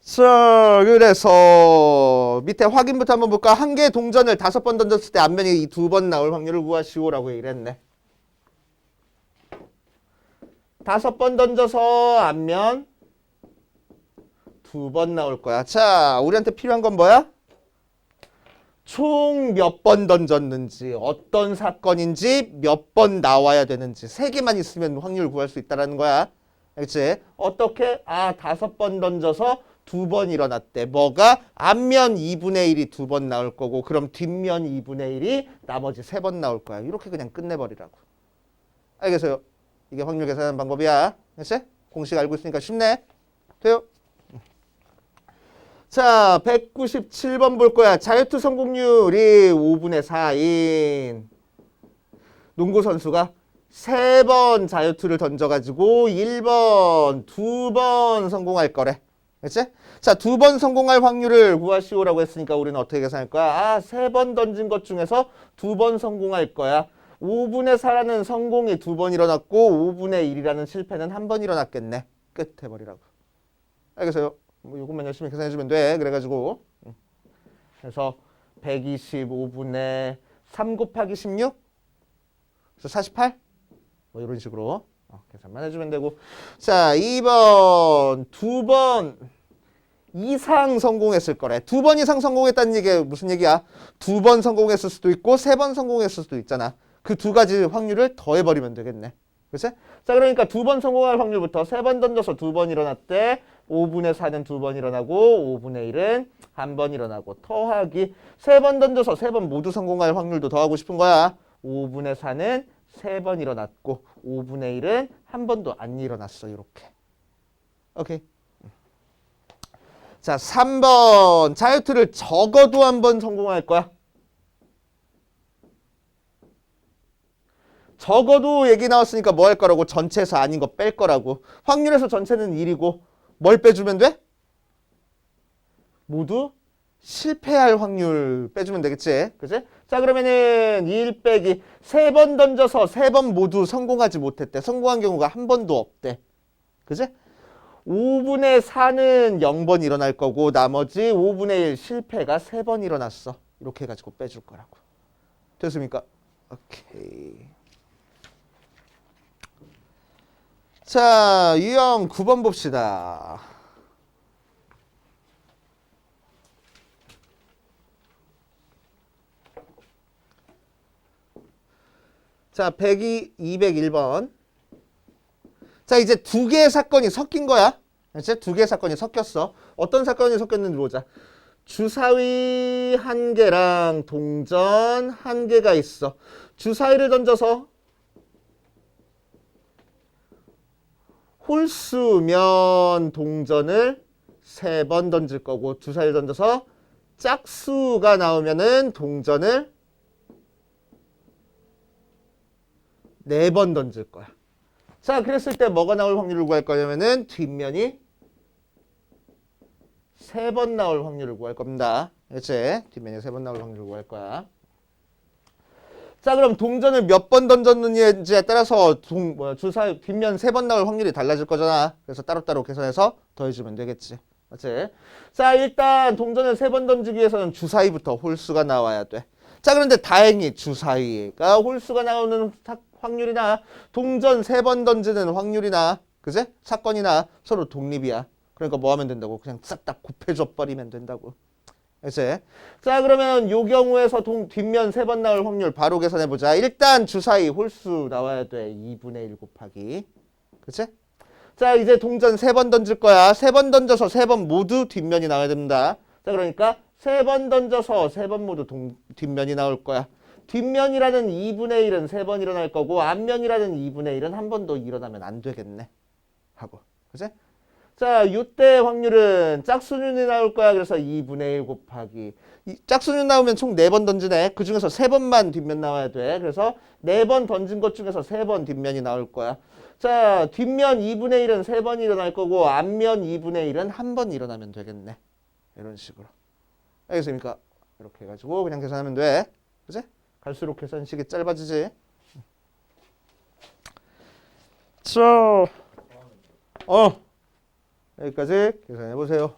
자, 그래서 밑에 확인부터 한번 볼까? 한 개의 동전을 5번 던졌을 때 앞면이 2번 나올 확률을 구하시오라고 얘기를 했네. 5번 던져서 앞면 2번 나올 거야. 자, 우리한테 필요한 건 뭐야? 총 몇 번 던졌는지, 어떤 사건인지, 몇 번 나와야 되는지 3개만 있으면 확률 구할 수 있다는 거야. 알겠지? 어떻게? 5번 던져서 2번 일어났대. 뭐가? 앞면 2분의 1이 2번 나올 거고, 그럼 뒷면 2분의 1이 나머지 3번 나올 거야. 이렇게 그냥 끝내버리라고. 알겠어요? 이게 확률 계산하는 방법이야. 알겠지? 공식 알고 있으니까 쉽네. 돼요? 자, 197번 볼 거야. 자유투 성공률이 5분의 4인 농구 선수가 3번 자유투를 던져가지고 1번, 2번 성공할 거래. 그치? 자, 2번 성공할 확률을 구하시오라고 했으니까 우리는 어떻게 계산할 거야? 3번 던진 것 중에서 2번 성공할 거야. 5분의 4라는 성공이 2번 일어났고 5분의 1이라는 실패는 한 번 일어났겠네. 끝 해버리라고. 알겠어요? 뭐 이것만 열심히 계산해주면 돼. 그래가지고 그래서 125분의 3 곱하기 16 그래서 48 뭐 이런 식으로 계산만 해주면 되고. 자, 2번 2번 이상 성공했을 거래. 2번 이상 성공했다는 얘기가 무슨 얘기야? 2번 성공했을 수도 있고 3번 성공했을 수도 있잖아. 그 두 가지 확률을 더해버리면 되겠네. 그치? 자, 그러니까 2번 성공할 확률부터 3번 던져서 2번 일어났대. 5분의 4는 2번 일어나고 5분의 1은 한 번 일어나고 더하기 3번 던져서 3번 모두 성공할 확률도 더하고 싶은 거야. 5분의 4는 3번 일어났고 5분의 1은 한 번도 안 일어났어. 이렇게. 오케이. 자, 3번 자유투를 적어도 한 번 성공할 거야. 적어도 얘기 나왔으니까 뭐 할 거라고? 전체에서 아닌 거 뺄 거라고. 확률에서 전체는 1이고 뭘 빼주면 돼? 모두 실패할 확률 빼주면 되겠지. 그치? 자, 그러면은 1 빼기 3번 던져서 3번 모두 성공하지 못했대. 성공한 경우가 한 번도 없대. 그치? 5분의 4는 0번 일어날 거고 나머지 5분의 1 실패가 3번 일어났어. 이렇게 해가지고 빼줄 거라고. 됐습니까? 오케이. 자, 유형 9번 봅시다. 자, 201번. 자, 이제 두 개의 사건이 섞인 거야. 이제 두 개의 사건이 섞였어. 어떤 사건이 섞였는지 보자. 주사위 한 개랑 동전 한 개가 있어. 주사위를 던져서 홀수면 동전을 3번 던질 거고, 주사위를 던져서 짝수가 나오면은 동전을 4번 던질 거야. 자, 그랬을 때 뭐가 나올 확률을 구할 거냐면은 뒷면이 3번 나올 확률을 구할 겁니다. 그렇지? 뒷면이 3번 나올 확률을 구할 거야. 자, 그럼 동전을 몇 번 던졌느냐에 따라서 주사위 뒷면 3번 나올 확률이 달라질 거잖아. 그래서 따로따로 계산해서 더해주면 되겠지. 맞지? 자, 일단 동전을 3번 던지기 위해서는 주사위부터 홀수가 나와야 돼. 자, 그런데 다행히 주사위가 홀수가 나오는 확률이나 동전 3번 던지는 확률이나 그제? 사건이나 서로 독립이야. 그러니까 뭐 하면 된다고? 그냥 싹 다 곱해줘 버리면 된다고. 그치? 자, 그러면 요 경우에서 뒷면 3번 나올 확률 바로 계산해보자. 일단 주사위 홀수 나와야 돼. 2분의 1 곱하기. 그치? 자, 이제 동전 3번 던질 거야. 3번 던져서 3번 모두 뒷면이 나와야 됩니다. 자, 그러니까 3번 던져서 3번 모두 뒷면이 나올 거야. 뒷면이라는 2분의 1은 3번 일어날 거고 앞면이라는 2분의 1은 한 번 더 일어나면 안 되겠네. 하고. 그치? 자, 요때 확률은 짝수윤이 나올 거야. 그래서 2분의 1 곱하기. 짝수윤 나오면 총 4번 던지네. 그 중에서 3번만 뒷면 나와야 돼. 그래서 4번 던진 것 중에서 3번 뒷면이 나올 거야. 자, 뒷면 2분의 1은 3번 일어날 거고 앞면 2분의 1은 한 번 일어나면 되겠네. 이런 식으로. 알겠습니까? 이렇게 해가지고 그냥 계산하면 돼. 그치? 갈수록 계산식이 짧아지지. 자, 여기까지 계산해 보세요.